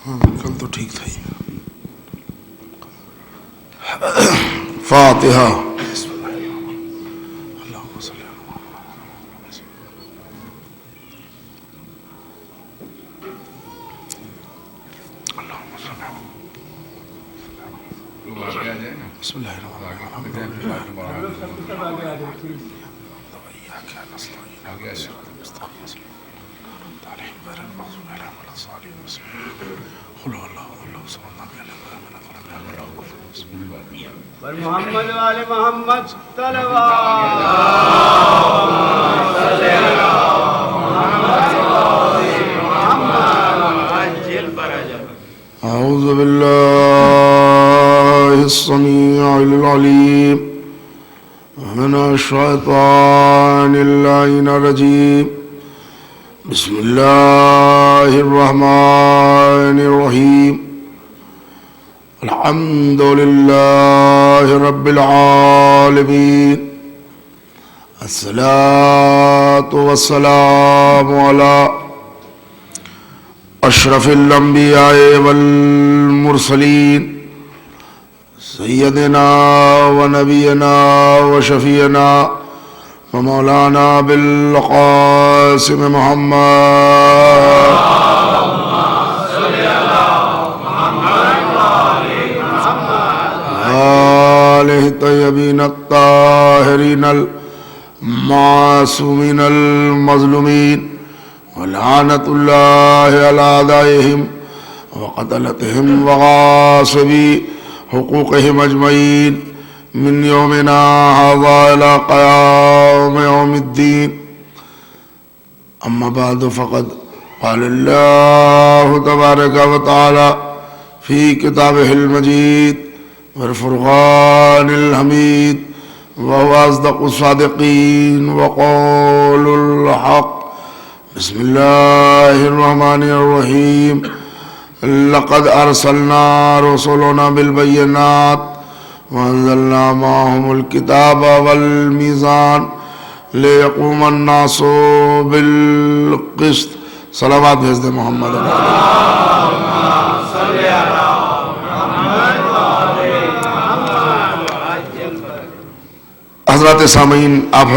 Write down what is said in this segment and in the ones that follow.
ہاں کل تو ٹھیک تھا ہی. فاتحہ. بسم اللہ الرحمن محمد وآل محمد أعوذ بالله السميع العليم من الشيطان اللعين الرجيم. بسم الله الرحمن الرحيم. الحمد لله رب العالمين. الصلاة والسلام على اشرف الانبیاء والمرسلین سیدنا و نبینا و شفیعنا و مولانا بالقاسم محمد آلہ الطیبین الطاہرین المعصومین المظلومین ولعنت اللہ علی اعدائہم وقتلتہم وغاصبی حقوقہم اجمعین من یومنا ھذا الی قیام یوم الدین. اما بعد فقد قال اللہ تبارک و تعالی فی کتابہ المجید والفرقان الحمید وهو اصدق الصادقین وقول الحق. بسم الله الرحمن الرحيم. لقد أرسلنا رسلنا بالبينات وأنزلنا معهم الكتاب والميزان ليقوم الناس بالقسط. صلوات بھیج دے محمد. حضرات سامعین، آپ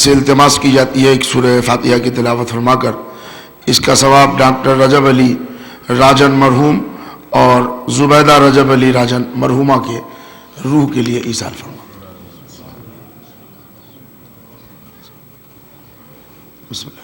سے التماس کی جاتی ہے ایک سورہ فاتحہ کی تلاوت فرما کر اس کا ثواب ڈاکٹر رجب علی راجن مرحوم اور زبیدہ رجب علی راجن مرحومہ کے روح کے لیے ایصال فرما. بسم اللہ.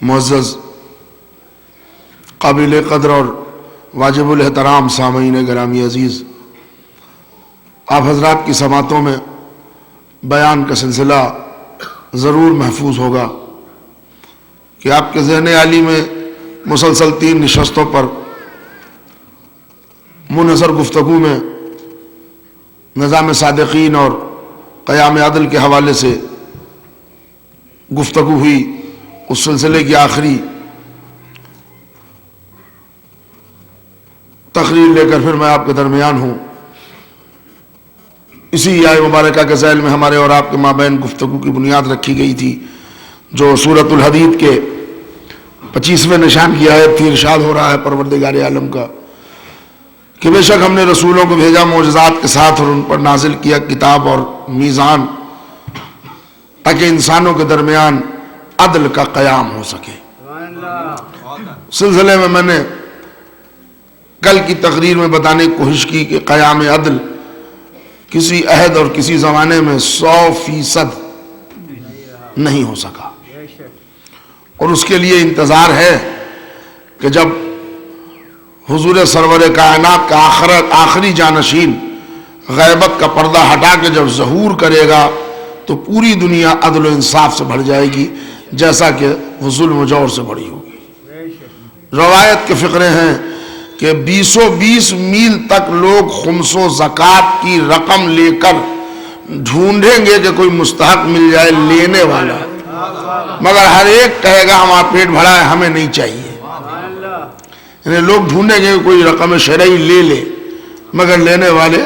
معزز قابل قدر اور واجب الاحترام سامعین گرامی عزیز، آپ حضرات کی سماعتوں میں بیان کا سلسلہ ضرور محفوظ ہوگا کہ آپ کے ذہن عالی میں مسلسل 3 نشستوں پر منحصر گفتگو میں نظام صادقین اور قیام عدل کے حوالے سے گفتگو ہوئی. اس سلسلے کی آخری تقریر لے کر پھر میں آپ کے درمیان ہوں. اسی آیہ مبارکہ کے ذیل میں ہمارے اور آپ کے مابین گفتگو کی بنیاد رکھی گئی تھی جو سورۃ الحدید کے 25ویں نشان کی آیت تھی. ارشاد ہو رہا ہے پروردگار عالم کا کہ بے شک ہم نے رسولوں کو بھیجا معجزات کے ساتھ اور ان پر نازل کیا کتاب اور میزان تاکہ انسانوں کے درمیان عدل کا قیام ہو سکے. سلسلے میں نے کل کی تقریر میں بتانے کی کوشش کی کہ قیام عدل کسی عہد اور کسی زمانے میں 100% نہیں ہو سکا، اور اس کے لیے انتظار ہے کہ جب حضور سرور کائنات کا آخری جانشین غیبت کا پردہ ہٹا کے جب ظہور کرے گا تو پوری دنیا عدل و انصاف سے بھر جائے گی، جیسا کہ وہ ظلم و جور سے بڑی ہوگی. روایت کے فقرے ہیں کہ 20 میل تک لوگ خمس و زکوٰۃ کی رقم لے کر ڈھونڈیں گے کہ کوئی مستحق مل جائے لینے والا، مگر ہر ایک کہے گا ہمارا پیٹ بھرا ہے ہمیں نہیں چاہیے۔ یعنی لوگ ڈھونڈیں گے کوئی رقم شرعی لے لے، مگر لینے والے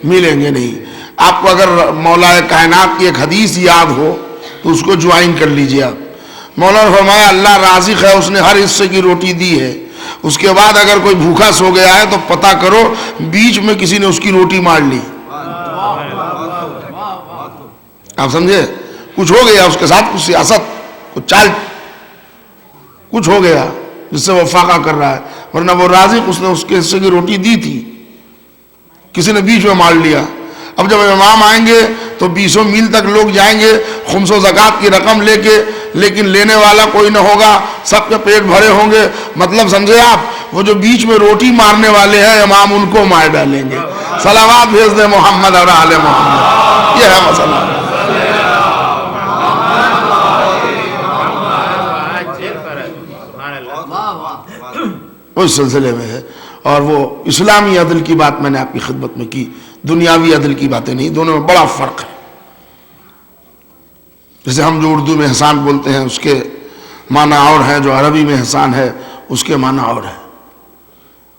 ملیں گے نہیں۔ آپ کو اگر مولا کائنات کی ایک حدیث یاد ہو تو اس کو جوائن کر لیجئے آپ۔ مولا نے فرمایا اللہ رازق ہے، اس نے ہر حصے کی روٹی دی ہے، اس کے بعد اگر کوئی بھوکا سو گیا ہے تو پتہ کرو بیچ میں کسی نے اس کی روٹی مار لی۔ آپ سمجھے؟ کچھ ہو گیا اس کے ساتھ، کچھ سیاست، کچھ چال، کچھ ہو گیا جس سے وہ فاقہ کر رہا ہے، ورنہ وہ رازق اس نے اس کے حصے کی روٹی دی تھی، کسی نے بیچ میں مار لیا۔ اب جب امام آئیں گے تو 20 میل تک لوگ جائیں گے خمس و زکوٰۃ کی رقم لے کے، لیکن لینے والا کوئی نہ ہوگا، سب کے پیٹ بھرے ہوں گے۔ مطلب سمجھے آپ، وہ جو بیچ میں روٹی مارنے والے ہیں امام ان کو مار ڈالیں گے۔ صلوات بھیج دیں محمد اور آل محمد، یہ ہے مسئلہ۔ اس سلسلے میں ہے، اور وہ اسلامی عدل کی بات میں نے آپ کی خدمت میں کی، دنیاوی عدل کی باتیں نہیں، دونوں میں بڑا فرق ہے۔ جیسے ہم جو اردو میں احسان بولتے ہیں اس کے معنی اور ہیں، جو عربی میں احسان ہے اس کے معنی اور ہے۔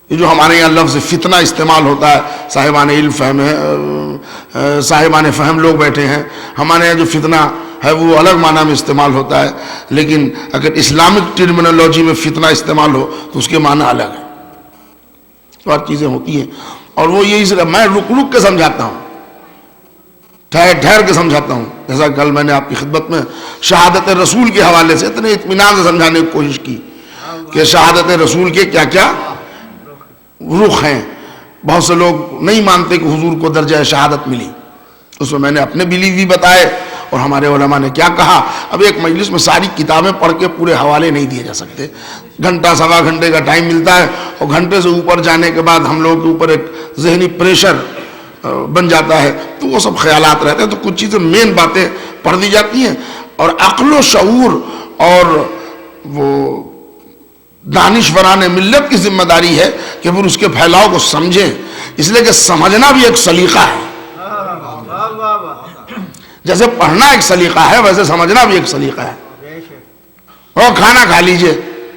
یہ جو ہمارے یہاں لفظ فتنہ استعمال ہوتا ہے، صاحبان علم فہم ہے، صاحبان فہم لوگ بیٹھے ہیں، ہمارے یہاں جو فتنہ ہے وہ الگ معنی میں استعمال ہوتا ہے، لیکن اگر اسلامک ٹرمینالوجی میں فتنہ استعمال ہو تو اس کے معنی الگ ہے۔ بہت چیزیں ہوتی ہیں، اور وہ یہی سے میں رک رک کے سمجھاتا ہوں، ٹھہر ٹھہر کے سمجھاتا ہوں۔ جیسا کل میں نے آپ کی خدمت میں شہادت رسول کے حوالے سے اتنے اطمینان سے سمجھانے کی کوشش کی کہ شہادت رسول کے کیا کیا رخ ہیں۔ بہت سے لوگ نہیں مانتے کہ حضور کو درجہ شہادت ملی، اس میں نے اپنے بلیف بھی بتائے اور ہمارے علماء نے کیا کہا۔ اب ایک مجلس میں ساری کتابیں پڑھ کے پورے حوالے نہیں دیے جا سکتے، گھنٹہ سوا گھنٹے کا ٹائم ملتا ہے، اور گھنٹے سے اوپر جانے کے بعد ہم لوگوں کے اوپر ایک ذہنی پریشر بن جاتا ہے، تو وہ سب خیالات رہتے ہیں، تو کچھ چیزیں مین باتیں پڑھ دی جاتی ہیں، اور عقل و شعور اور وہ دانشوران ملت کی ذمہ داری ہے کہ پھر اس کے پھیلاؤ کو سمجھیں، اس لیے کہ سمجھنا بھی ایک سلیقہ ہے۔ جیسے پڑھنا ایک سلیقہ ہے ویسے سمجھنا بھی ایک سلیقہ ہے۔ اور کھانا کھا لیجئے،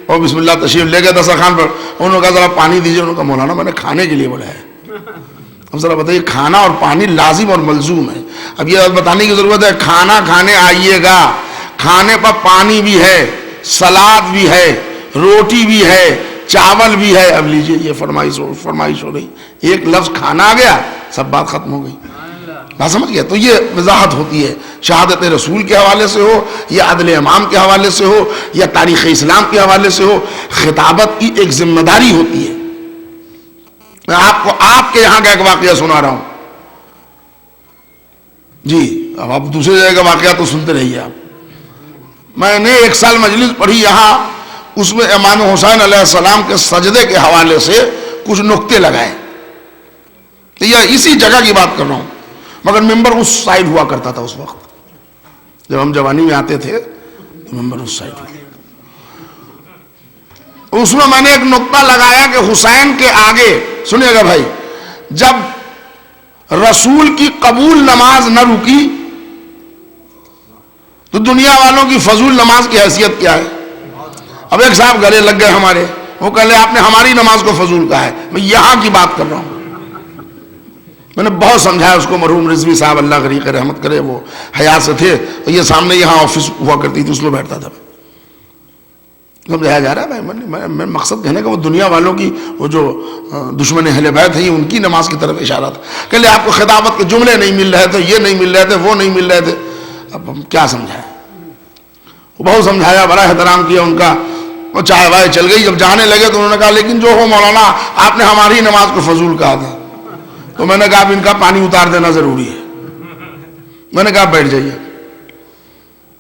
اور بسم اللہ تشریف لے گئے دسترخوان پر، انہوں نے کہا ذرا پانی دیجئے، انہوں نے کہا مولانا میں نے کھانے کے لیے بولا ہے۔ اب ذرا بتائیے، کھانا اور پانی لازم اور ملزوم ہے۔ اب یہ بتانے کی ضرورت ہے کھانا کھانے آئیے گا، کھانے پر پانی بھی ہے، سلاد بھی ہے، روٹی بھی ہے، چاول بھی ہے۔ اب لیجئے، یہ فرمائش ہو رہی، ایک لفظ کھانا آ گیا، سب بات ختم ہو گئی۔ بات سمجھ گیا؟ تو یہ وضاحت ہوتی ہے، شہادت رسول کے حوالے سے ہو یا عدل امام کے حوالے سے ہو یا تاریخ اسلام کے حوالے سے ہو، خطابت کی ایک ذمہ داری ہوتی ہے۔ میں آپ کو آپ کے یہاں کا ایک واقعہ سنا رہا ہوں جی، اب آپ دوسرے جگہ کا واقعہ تو سنتے رہیے آپ۔ میں نے ایک سال مجلس پڑھی یہاں، اس میں امام حسین علیہ السلام کے سجدے کے حوالے سے کچھ نقطے لگائے، یہ اسی جگہ کی بات کر رہا ہوں، مگر ممبر اس سائڈ ہوا کرتا تھا اس وقت، جب ہم جوانی میں آتے تھے تو ممبر اس سائڈ ہوا۔ اس میں نے ایک نقطہ لگایا کہ حسین کے آگے، سنیے گا بھائی، جب رسول کی قبول نماز نہ رکی تو دنیا والوں کی فضول نماز کی حیثیت کیا ہے؟ اب ایک صاحب گلے لگ گئے ہمارے، وہ کہہ لے آپ نے ہماری نماز کو فضول کہا ہے۔ میں یہاں کی بات کر رہا ہوں، میں نے بہت سمجھایا اس کو، مرحوم رضوی صاحب اللہ غریق رحمت کرے، وہ حیات سے تھے، اور یہ سامنے یہاں آفس ہوا کرتی تھی، اس میں بیٹھتا تھا۔ سمجھایا جا رہا ہے بھائی، میں مقصد کہنے کا وہ دنیا والوں کی، وہ جو دشمن اہل بیت ہیں ان کی نماز کی طرف اشارہ تھا، کہ لے آپ کو خطابت کے جملے نہیں مل رہے تھے، یہ نہیں مل رہے تھے، وہ نہیں مل رہے تھے۔ اب ہم کیا سمجھائیں؟ بہت سمجھایا، بڑا احترام کیا ان کا، وہ چائے وائے چل گئی۔ جب جانے لگے تو انہوں نے کہا لیکن جو ہو مولانا، آپ نے ہماری نماز کو فضول کہا تھا۔ تو میں نے کہا اب ان کا پانی اتار دینا ضروری ہے۔ میں نے کہا بیٹھ جائیے،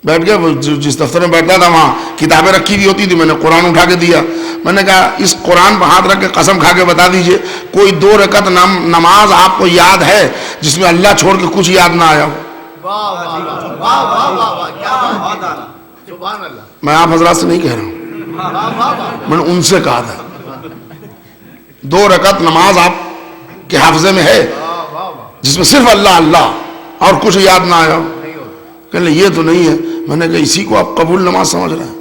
بیٹھ گئے۔ وہ جس دفتر میں بیٹھتا تھا وہاں کتابیں رکھی ہوئی ہوتی تھی، میں نے قرآن اٹھا کے دیا۔ میں نے کہا اس قرآن پر ہاتھ رکھ کے قسم کھا کے بتا دیجئے کوئی 2 رکعت نماز آپ کو یاد ہے جس میں اللہ چھوڑ کے کچھ یاد نہ آیا ہو؟ میں آپ حضرات سے نہیں کہہ رہا ہوں، میں نے ان سے کہا تھا۔ 2 رکعت نماز آپ کے حافظے میں ہے جس میں صرف اللہ اللہ اور کچھ یاد نہ آیا؟ کہ یہ تو نہیں ہے. میں نے کہا اسی کو آپ قبول نماز سمجھ رہے ہیں؟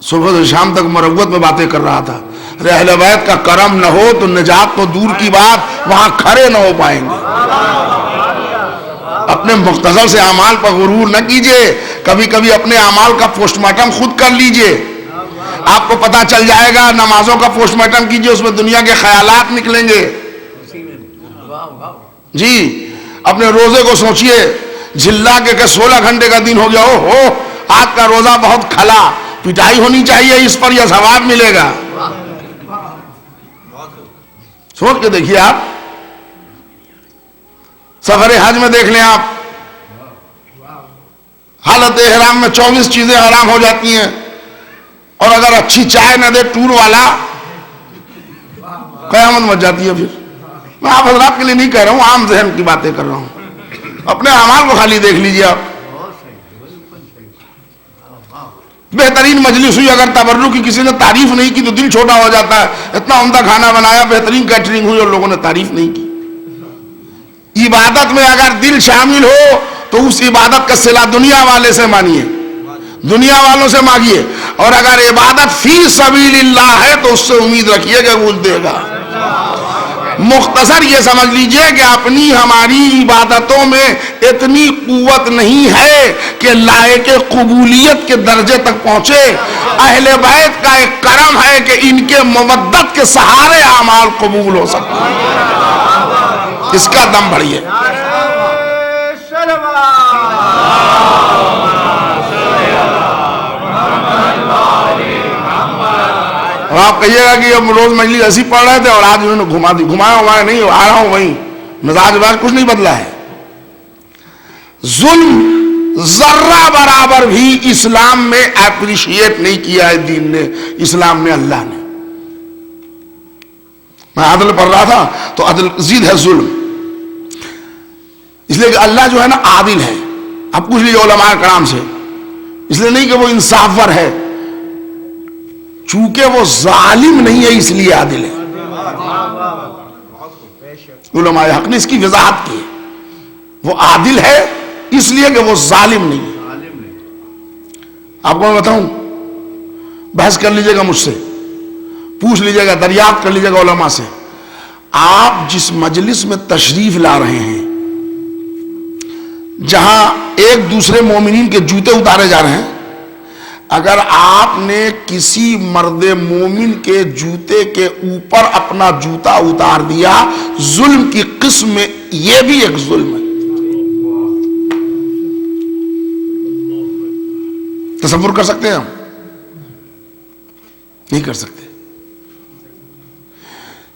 صبح سے شام تک مروت میں باتیں کر رہا تھا. اہل بیت کا کرم نہ ہو تو نجات تو دور کی بات وہاں کھڑے نہ ہو پائیں گے. اپنے مختصر سے اعمال پر غرور نہ کیجئے. کبھی کبھی اپنے اعمال کا پوسٹ مارٹم خود کر لیجئے. آپ کو پتا چل جائے گا. نمازوں کا پوسٹ مارٹم کیجئے, اس میں دنیا کے خیالات نکلیں گے. جی اپنے روزے کو سوچئے, جھلا کے 16 گھنٹے کا دن ہو گیا, ہو آج کا روزہ بہت کھلا, پٹائی ہونی چاہیے اس پر یا ثواب ملے گا؟ سوچ کے دیکھیے. آپ سفر حج میں دیکھ لیں, آپ حالت احرام میں 24 چیزیں حرام ہو جاتی ہیں, اور اگر اچھی چائے نہ دے ٹور والا, قیامت مچ جاتی ہے. پھر میں آپ حضرات کے لیے نہیں کہہ رہا ہوں, عام ذہن کی باتیں کر رہا ہوں. اپنے اعمال کو خالی دیکھ لیجئے. آپ بہترین مجلس ہوئی, اگر تبرک کی کسی نے تعریف نہیں کی تو دل چھوٹا ہو جاتا ہے. اتنا عمدہ کھانا بنایا, بہترین کیٹرنگ ہوئی اور لوگوں نے تعریف نہیں کی. عبادت میں اگر دل شامل ہو تو اس عبادت کا صلہ دنیا والے سے مانیے, دنیا والوں سے مانگیے. اور اگر عبادت فی سبیل اللہ ہے تو اس سے امید رکھیے کہ وہ دے گا. مختصر یہ سمجھ لیجئے کہ اپنی ہماری عبادتوں میں اتنی قوت نہیں ہے کہ لائق قبولیت کے درجے تک پہنچے. اہل بیت کا ایک کرم ہے کہ ان کے مودت کے سہارے اعمال قبول ہو سکتے ہیں. اس کا دم بڑھیے. اور آپ کہیے گا کہ اب روز مجلس ایسی پڑھ رہے تھے اور آج انہوں نے گھما دی. گھمایا نہیں, آ رہا ہوں وہیں, مزاج کچھ نہیں بدلا ہے. ظلم ذرہ برابر بھی اسلام میں اپریشیٹ نہیں کیا ہے دین نے, اسلام نے, اللہ نے. میں عدل پڑھ رہا تھا تو عدل ضد ہے ظلم, اس لیے کہ اللہ جو ہے نا عادل ہے. آپ پوچھ لیجیے علماء کرام سے, اس لیے نہیں کہ وہ انصافور ہے, چونکہ وہ ظالم نہیں ہے اس لیے عادل ہے. علماء حق نے اس کی وضاحت کی ہے, وہ عادل ہے اس لیے کہ وہ ظالم نہیں ہے. آپ کو میں بتاؤں, بحث کر لیجئے گا مجھ سے, پوچھ لیجئے گا, دریافت کر لیجئے گا علماء سے. آپ جس مجلس میں تشریف لا رہے ہیں, جہاں ایک دوسرے مومنین کے جوتے اتارے جا رہے ہیں, اگر آپ نے کسی مرد مومن کے جوتے کے اوپر اپنا جوتا اتار دیا, ظلم کی قسم میں یہ بھی ایک ظلم ہے. تصور کر سکتے ہیں ہم؟ نہیں کر سکتے.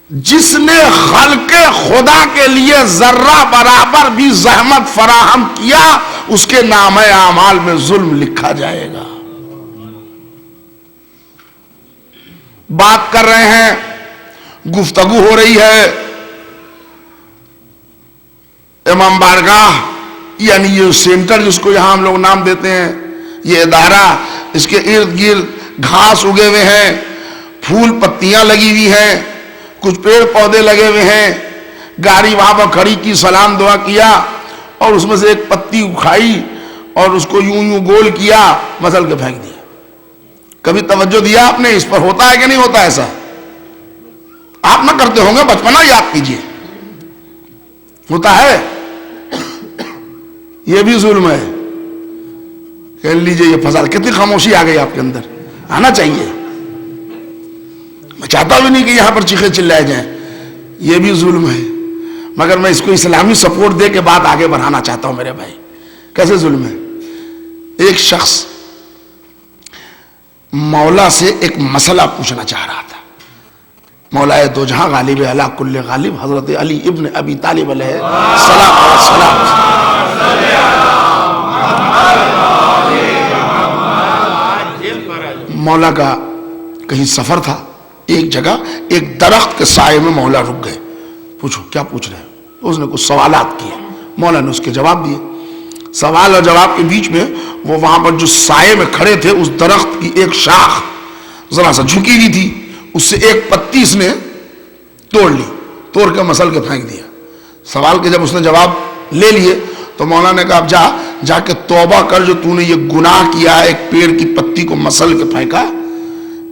جس نے خلق خدا کے لیے ذرہ برابر بھی زحمت فراہم کیا, اس کے نام اعمال میں ظلم لکھا جائے گا. بات کر رہے ہیں, گفتگو ہو رہی ہے, امام بارگاہ یعنی یہ سینٹر جس کو یہاں ہم لوگ نام دیتے ہیں, یہ ادارہ, اس کے ارد گرد گھاس اگے ہوئے ہیں, پھول پتیاں لگی ہوئی ہیں, کچھ پیڑ پودے لگے ہوئے ہیں. گاڑی وہاں پر کھڑی کی, سلام دعا کیا, اور اس میں سے ایک پتی اکھائی اور اس کو یوں یوں گول کیا, مسل کے پھینک دیا. کبھی توجہ دیا آپ نے اس پر؟ ہوتا ہے کہ نہیں ہوتا ایسا؟ آپ نہ کرتے ہوں گے, بچپنا یاد کیجئے. ہوتا ہے. یہ بھی ظلم ہے. کہہ لیجئے یہ فساد. کتنی خاموشی آ گئی آپ کے اندر, آنا چاہیے. میں چاہتا بھی نہیں کہ یہاں پر چیخے چلائے جائیں, یہ بھی ظلم ہے, مگر میں اس کو اسلامی سپورٹ دے کے بات آگے بڑھانا چاہتا ہوں میرے بھائی. کیسے ظلم ہے؟ ایک شخص مولا سے ایک مسئلہ پوچھنا چاہ رہا تھا. مولا دو جہاں غالب علی کل غالب حضرت علی ابن ابی طالب علیہ السلام. مولا کا کہیں سفر تھا, ایک جگہ ایک درخت کے سائے میں مولا رک گئے. پوچھو کیا پوچھ رہے ہیں؟ اس نے کچھ سوالات کیے, مولا نے اس کے جواب دیے. سوال اور جواب کے بیچ میں وہ وہاں پر جو سائے میں کھڑے تھے, اس درخت کی ایک شاخ ذرا سا جھکی ہوئی تھی, اس سے ایک پتی اس نے توڑ لی, توڑ کے مسل کے پھینک دیا. سوال کے جب اس نے جواب لے لیے تو مولانا نے کہا اب جا کے توبہ کر, جو تو نے یہ گناہ کیا ہے, ایک پیڑ کی پتی کو مسل کے پھینکا,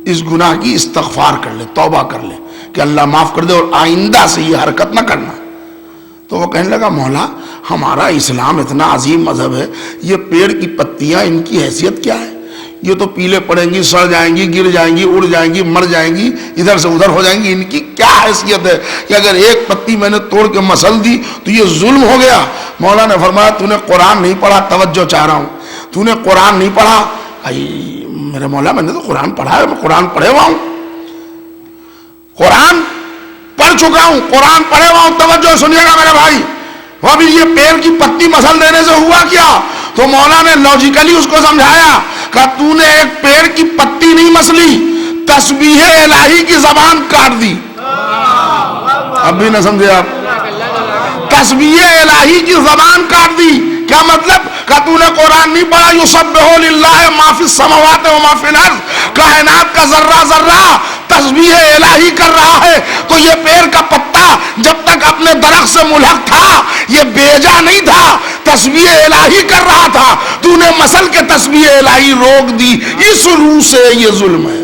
اس گناہ کی استغفار کر لے, توبہ کر لے کہ اللہ معاف کر دے اور آئندہ سے یہ حرکت نہ کرنا. تو وہ کہنے لگا مولا ہمارا اسلام اتنا عظیم مذہب ہے, یہ پیڑ کی پتیاں ان کی حیثیت کیا ہے؟ یہ تو پیلے پڑیں گی, سڑ جائیں گی, گر جائیں گی, اڑ جائیں گی, مر جائیں گی, ادھر سے ادھر ہو جائیں گی, ان کی کیا حیثیت ہے کہ اگر ایک پتی میں نے توڑ کے مسل دی تو یہ ظلم ہو گیا. مولا نے فرمایا تو نے قرآن نہیں پڑھا, توجہ چاہ رہا ہوں, تو نے قرآن نہیں پڑھا. میرے مولا میں نے تو قرآن پڑھا ہے, میں قرآن پڑھے ہوا ہوں, قرآن پڑھ چکا ہوں, قرآن پڑھے ہوا ہوں. توجہ سنیے گا میرے بھائی, وہ ابھی یہ پیڑ کی پتی مسل دینے سے ہوا کیا؟ تو مولا نے لاجیکلی اس کو سمجھایا کہ تو نے ایک پیڑ کی پتی نہیں مسلی, تسبیح الہی کی زبان کاٹ دی. اب بھی نہ سمجھے آپ, تسبیح الہی کی زبان کاٹ دی. کیا مطلب کہ تو نے قرآن نہیں پڑھا؟ یسبح للہ ما فی السماوات و ما فی الارض, کائنات کا ذرہ ذرہ تسبیح الہی کر رہا ہے. تو یہ پیڑ کا پتا جب تک اپنے درخت سے ملحق تھا یہ بیجا نہیں تھا, تسبیح الہی کر رہا تھا. تو نے مسل کے تسبیح الہی روک دی, اس روح سے یہ ظلم ہے.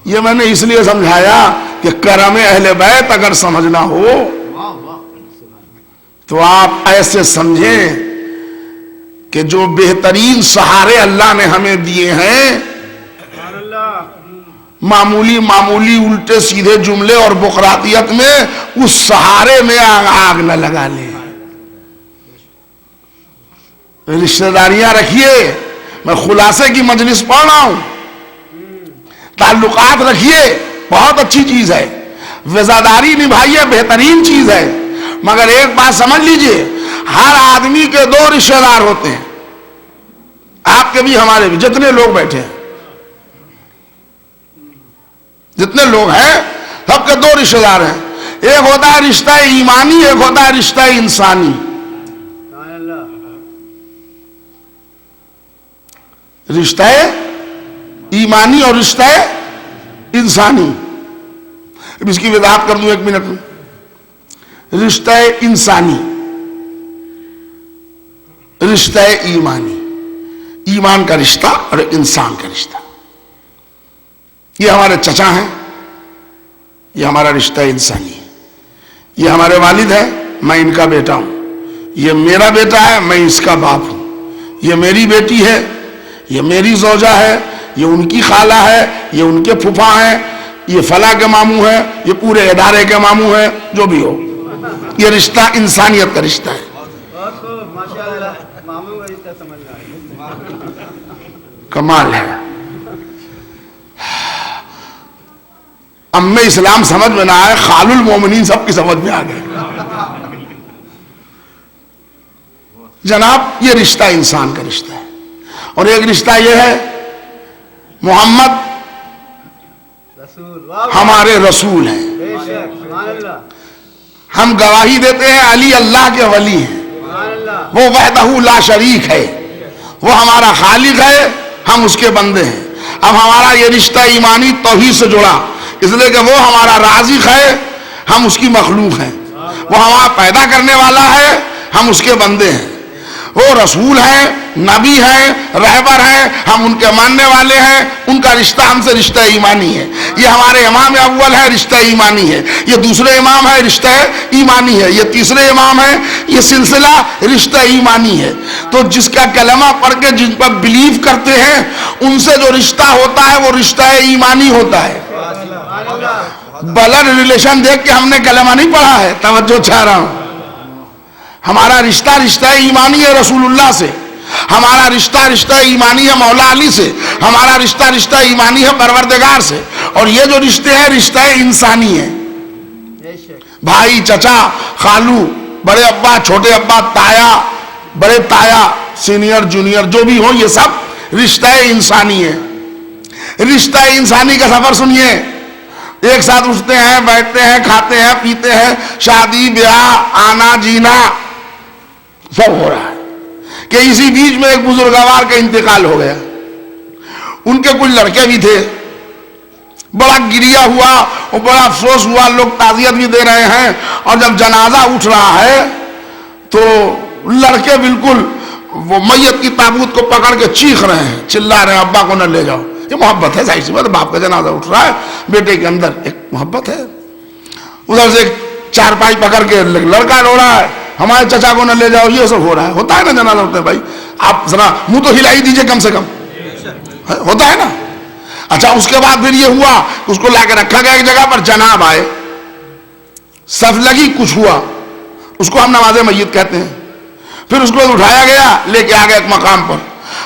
یہ میں نے اس لیے سمجھایا کہ کرم اہل بیت اگر سمجھنا ہو تو آپ ایسے سمجھیں کہ جو بہترین سہارے اللہ نے ہمیں دیے ہیں, معمولی معمولی الٹے سیدھے جملے اور بقراتیت میں اس سہارے میں آگ نہ لگا لیں. رشتہ داریاں رکھیے, میں خلاصے کی مجلس پڑھ رہا ہوں. تعلقات رکھیے, بہت اچھی چیز ہے. وفاداری نبھائیے, بہترین چیز ہے. مگر ایک بات سمجھ لیجئے, ہر آدمی کے دو رشتہ دار ہوتے ہیں, آپ کے بھی ہمارے بھی, جتنے لوگ بیٹھے ہیں, جتنے لوگ ہیں سب کے دو رشتہ دار ہیں. ایک ہوتا ہے رشتہ ایمانی, ایک ہوتا ہے رشتہ انسانی. رشتہ ایمانی اور رشتہ انسانی. اب اس کی وضاحت کر دوں ایک منٹ میں. رشتہ انسانی, رشتہ ایمانی, ایمان کا رشتہ اور انسان کا رشتہ. یہ ہمارے چچا ہیں, یہ ہمارا رشتہ انسانی ہے. یہ ہمارے والد ہیں, میں ان کا بیٹا ہوں. یہ میرا بیٹا ہے, میں اس کا باپ ہوں. یہ میری بیٹی ہے, یہ میری زوجہ ہے, یہ ان کی خالہ ہے, یہ ان کے پھوپھا ہیں, یہ فلاں کے ماموں ہیں, یہ پورے ادارے کے ماموں ہیں, جو بھی ہو. یہ رشتہ انسانیت کا رشتہ ہے. کمال ہے. میں اسلام سمجھ میں نہ آئے, خال المومنین سب کی سمجھ میں آ گئے. جناب یہ رشتہ انسان کا رشتہ ہے. اور ایک رشتہ یہ ہے, محمد ہمارے رسول ہیں, ہم گواہی دیتے ہیں علی اللہ کے ولی ہیں, وہ وحدہ لا شریک ہے, وہ ہمارا خالق ہے, ہم اس کے بندے ہیں. اب ہمارا یہ رشتہ ایمانی توحید سے جڑا, اس لیے کہ وہ ہمارا رازق ہے, ہم اس کی مخلوق ہیں. وہ ہمارا پیدا کرنے والا ہے, ہم اس کے بندے ہیں. وہ رسول ہیں, نبی ہیں, رہبر ہیں, ہم ان کے ماننے والے ہیں. ان کا رشتہ ہم سے رشتہ ایمانی ہے. یہ ہمارے امام اول ہے, رشتہ ایمانی ہے. یہ دوسرے امام ہے, رشتہ ایمانی ہے. یہ تیسرے امام ہے, یہ سلسلہ رشتہ ایمانی ہے. تو جس کا کلمہ پڑھ کے جن پر بلیو کرتے ہیں ان سے جو رشتہ ہوتا ہے وہ رشتہ ایمانی ہوتا ہے. بلڈ ریلیشن دیکھ کے ہم نے کلمہ نہیں پڑھا ہے, توجہ چاہ رہا ہوں. ہمارا رشتہ رشتہ ایمانی ہے رسول اللہ سے, ہمارا رشتہ ایمانی ہے مولا علی سے, ہمارا رشتہ ایمانی ہے پروردگار سے. اور یہ جو رشتے ہیں رشتہ انسانی ہے. بھائی, چچا, خالو, بڑے ابا, چھوٹے ابا, تایا, بڑے تایا, سینئر جونیئر جو بھی ہو, یہ سب رشتہ انسانی ہے. رشتہ انسانی کا سفر سنیے. ایک ساتھ اٹھتے ہیں, بیٹھتے ہیں, کھاتے ہیں, پیتے ہیں, شادی بیاہ, آنا جینا سب ہو رہا ہے. کہ اسی بیچ میں ایک بزرگوار کا انتقال ہو گیا. ان کے کچھ لڑکے بھی تھے. بڑا گریا ہوا اور بڑا افسوس ہوا, لوگ تعزیت بھی دے رہے ہیں, اور جب جنازہ اٹھ رہا ہے تو لڑکے بالکل وہ میت کی تابوت کو پکڑ کے چیخ رہے ہیں, چلا رہے ہیں ابا کو نہ لے جاؤ. یہ محبت ہے, ظاہر سی بات ہے, باپ کا جنازہ اٹھ رہا ہے, بیٹے کے اندر ایک محبت ہے. ادھر سے چارپائی پکڑ کے لڑکا رو رہا ہے, ہمارے چچا کو نہ لے جاؤ. یہ سب ہو رہا ہے. ہوتا ہے نا جنازہ اٹھتے بھائی, آپ ذرا منہ تو ہلائی دیجئے کم سے کم, ہوتا ہے نا. اچھا اس کے بعد پھر یہ ہوا, اس کو لا کے رکھا گیا ایک جگہ پر, جناب آئے, صف لگی, کچھ ہوا, اس کو ہم نماز میت کہتے ہیں. پھر اس کو اٹھایا گیا, لے کے آ گیا ایک مقام پر.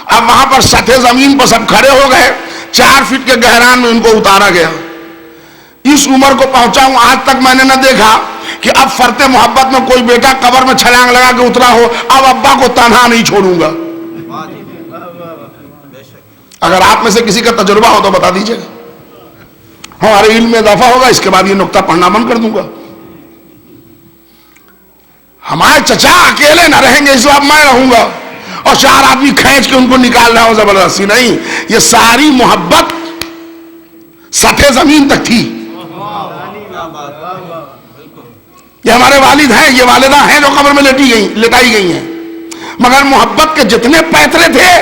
اب وہاں پر سطح زمین پر سب کھڑے ہو گئے, 4 فٹ کے گہران میں ان کو اتارا گیا. اس عمر کو پہنچا ہوں, آج تک میں نے نہ دیکھا کہ اب فرط محبت میں کوئی بیٹا قبر میں چھلانگ لگا کے اترا ہو, اب ابا کو تنہا نہیں چھوڑوں گا. اگر آپ میں سے کسی کا تجربہ ہو تو بتا دیجئے گا, ہمارے علم میں اضافہ ہوگا. اس کے بعد یہ نقطہ پڑھنا بند کر دوں گا. ہمارے چچا اکیلے نہ رہیں گے, اس وقت میں رہوں گا, اور 4 آدمی کھینچ کے ان کو نکال رہا ہوں زبردستی. نہیں, یہ ساری محبت سطح زمین تک تھی. یہ ہمارے والد ہیں, یہ والدہ ہیں جو قبر میں لٹائی گئی ہیں, مگر محبت کے جتنے پیترے تھے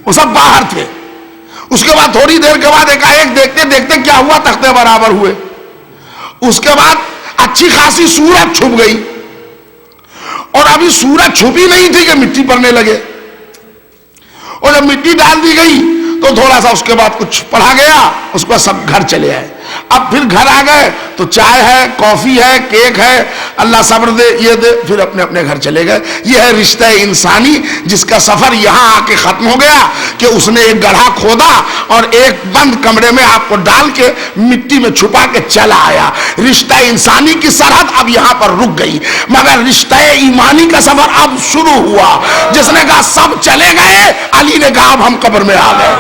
وہ سب باہر تھے. اس کے بعد تھوڑی دیر کے بعد ایک دیکھتے دیکھتے کیا ہوا, تختے برابر ہوئے. اس کے بعد اچھی خاصی سورج چھپ گئی, اور ابھی سورج چھپی نہیں تھی کہ مٹی پڑنے لگے, اور جب مٹی ڈال دی گئی تو تھوڑا سا اس کے بعد کچھ پڑھا گیا, اس کو سب گھر چلے آئے. اب پھر گھر آ گئے تو چائے ہے, کافی ہے, کیک ہے, اللہ صبر دے, یہ دے, پھر اپنے اپنے گھر چلے گئے. یہ ہے رشتہ انسانی, جس کا سفر یہاں آ کے ختم ہو گیا کہ اس نے ایک گڑھا کھودا اور ایک بند کمرے میں آپ کو ڈال کے مٹی میں چھپا کے چلا آیا. رشتہ انسانی کی سرحد اب یہاں پر رک گئی, مگر رشتہ ایمانی کا سفر اب شروع ہوا. جس نے کہا سب چلے گئے, علی نے کہا اب ہم قبر میں آ گئے,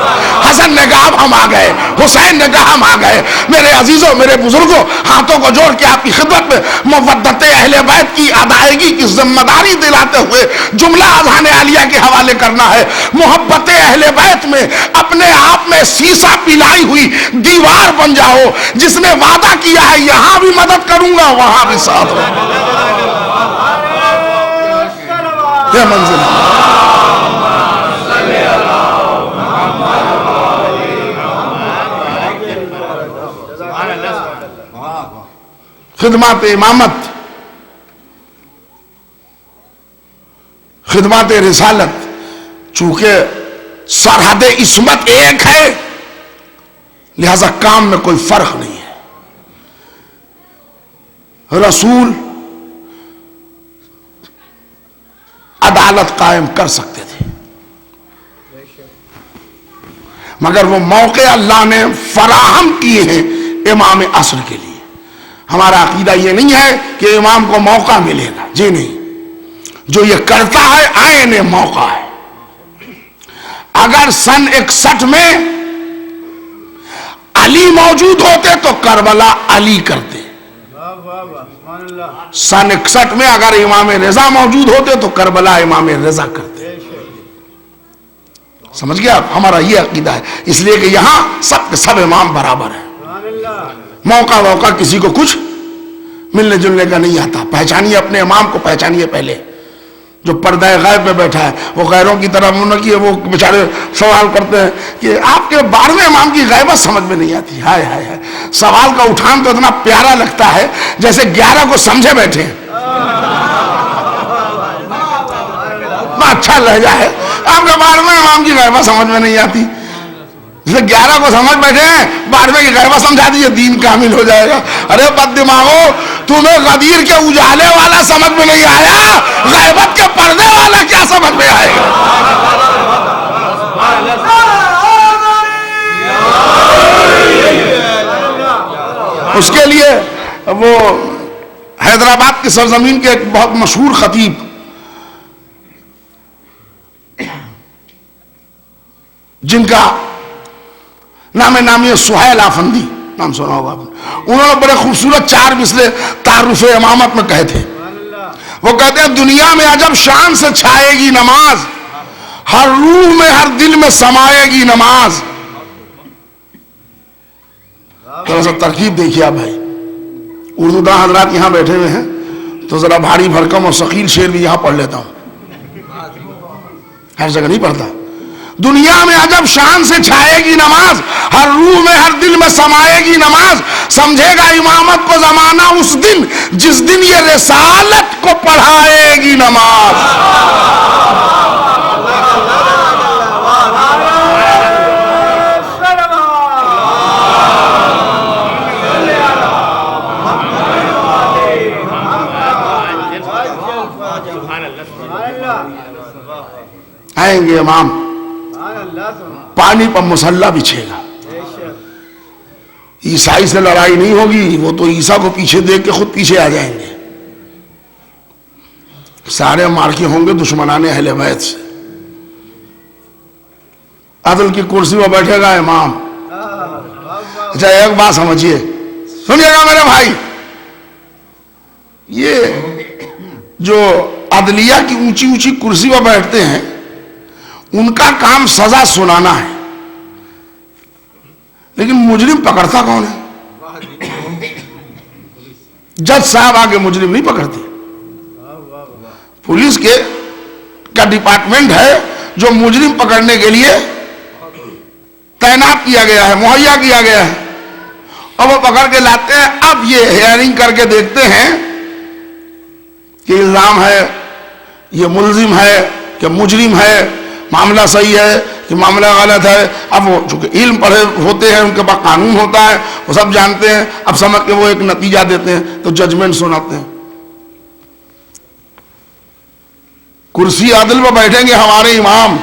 حسن نے کہا اب ہم آ گئے, حسین نے کہا ہم آ گئے. میرے عزیزوں, میرے بزرگوں, ہاتھوں کو جوڑ کے آپ کی خدمت میں مودت اہل بیت کی ادائیگی کی ذمہ داری دلاتے ہوئے جملہ اذان عالیہ کے حوالے کرنا ہے. محبت اہل بیت میں اپنے آپ میں سیسا پلائی ہوئی دیوار بن جاؤ. جس نے وعدہ کیا ہے یہاں بھی مدد کروں گا, وہاں بھی ساتھ رہوں گا. یہ منزل ہے. خدمات امامت, خدمات رسالت, چونکہ سرحد عصمت ایک ہے لہذا کام میں کوئی فرق نہیں ہے. رسول عدالت قائم کر سکتے تھے, مگر وہ موقع اللہ نے فراہم کیے ہیں امام عصر کے لیے. ہمارا عقیدہ یہ نہیں ہے کہ امام کو موقع ملے گا, جی نہیں. جو یہ کرتا ہے عین موقع ہے. اگر سن 61 میں علی موجود ہوتے تو کربلا علی کرتے. سن 61 میں اگر امام رضا موجود ہوتے تو کربلا امام رضا کرتے. سمجھ گیا آپ, ہمارا یہ عقیدہ ہے. اس لیے کہ یہاں سب کے سب امام برابر ہیں. موقع کسی کو کچھ ملنے جلنے کا نہیں آتا. پہچانیے اپنے امام کو, پہچانیے پہلے. جو پردہ غیب میں بیٹھا ہے وہ غیروں کی طرح نہ کیے, وہ بیچارے سوال کرتے ہیں کہ آپ کے 12ویں امام کی غیبت سمجھ میں نہیں آتی. ہائے ہائے ہائے, سوال کا اٹھان تو اتنا پیارا لگتا ہے جیسے 11 کو سمجھے بیٹھے ہیں. اتنا اچھا لہجہ ہے. آپ کے 12ویں امام کی غیبت سمجھ میں نہیں آتی, جسے 11 کو سمجھ بیٹھے ہیں 12ویں کی غیبت سمجھا دیجیے, دین کامل ہو جائے گا. ارے بد دماغو, تمہیں غدیر کے اجالے والا سمجھ میں نہیں آیا, غیبت کے پردے والا کیا سمجھ میں آئے گا. اس کے لیے وہ حیدرآباد کی سرزمین کے ایک بہت مشہور خطیب جن کا نامی سہیل آفندی, نام سنا ہوگا, انہوں نے بڑے خوبصورت 4 مصرے تعارف امامت میں کہے تھے. وہ کہتے ہیں دنیا میں عجب شان سے چھائے گی نماز, ہر روح میں ہر دل میں سمائے گی نماز. تھوڑا سا ترکیب دیکھیے آپ بھائی. اردو داں حضرات یہاں بیٹھے ہوئے ہیں تو ذرا بھاری بھرکم اور ثقیل شعر بھی یہاں پڑھ لیتا ہوں. ہر جگہ نہیں پڑھتا. دنیا میں عجب شان سے چھائے گی نماز, ہر روح میں ہر دل میں سمائے گی نماز. سمجھے گا امامت کو زمانہ اس دن جس دن یہ رسالت کو پڑھائے گی نماز. آئیں گے امام, پانی پر مسلح بچھے گا. عیسائی سے لڑائی نہیں ہوگی, وہ تو عیسیٰ کو پیچھے دیکھ کے خود پیچھے آ جائیں گے. سارے مارکے ہوں گے دشمنان اہل بیت سے. عدل کی کرسی پر بیٹھے گا امام. اچھا ایک بات سمجھیے, سنیے گا میرے بھائی, یہ جو عدلیہ کی اونچی اونچی کرسی پر بیٹھتے ہیں ان کا کام سزا سنانا ہے, لیکن مجرم پکڑتا کون ہے؟ جج صاحب آگے مجرم نہیں پکڑتے. پولیس کا ڈپارٹمنٹ ہے جو مجرم پکڑنے کے لیے تعینات کیا گیا ہے, مہیا کیا گیا ہے, اور وہ پکڑ کے لاتے ہیں. اب یہ ہیئرنگ کر کے دیکھتے ہیں کہ الزام ہے, یہ ملزم ہے کہ مجرم ہے, معاملہ صحیح ہے کہ معاملہ غلط ہے. اب وہ چونکہ علم پڑھے ہوتے ہیں, ان کے پاس قانون ہوتا ہے, وہ سب جانتے ہیں. اب سمجھ کے وہ ایک نتیجہ دیتے ہیں تو ججمنٹ سناتے ہیں. کرسی عدل پہ بیٹھیں گے ہمارے امام,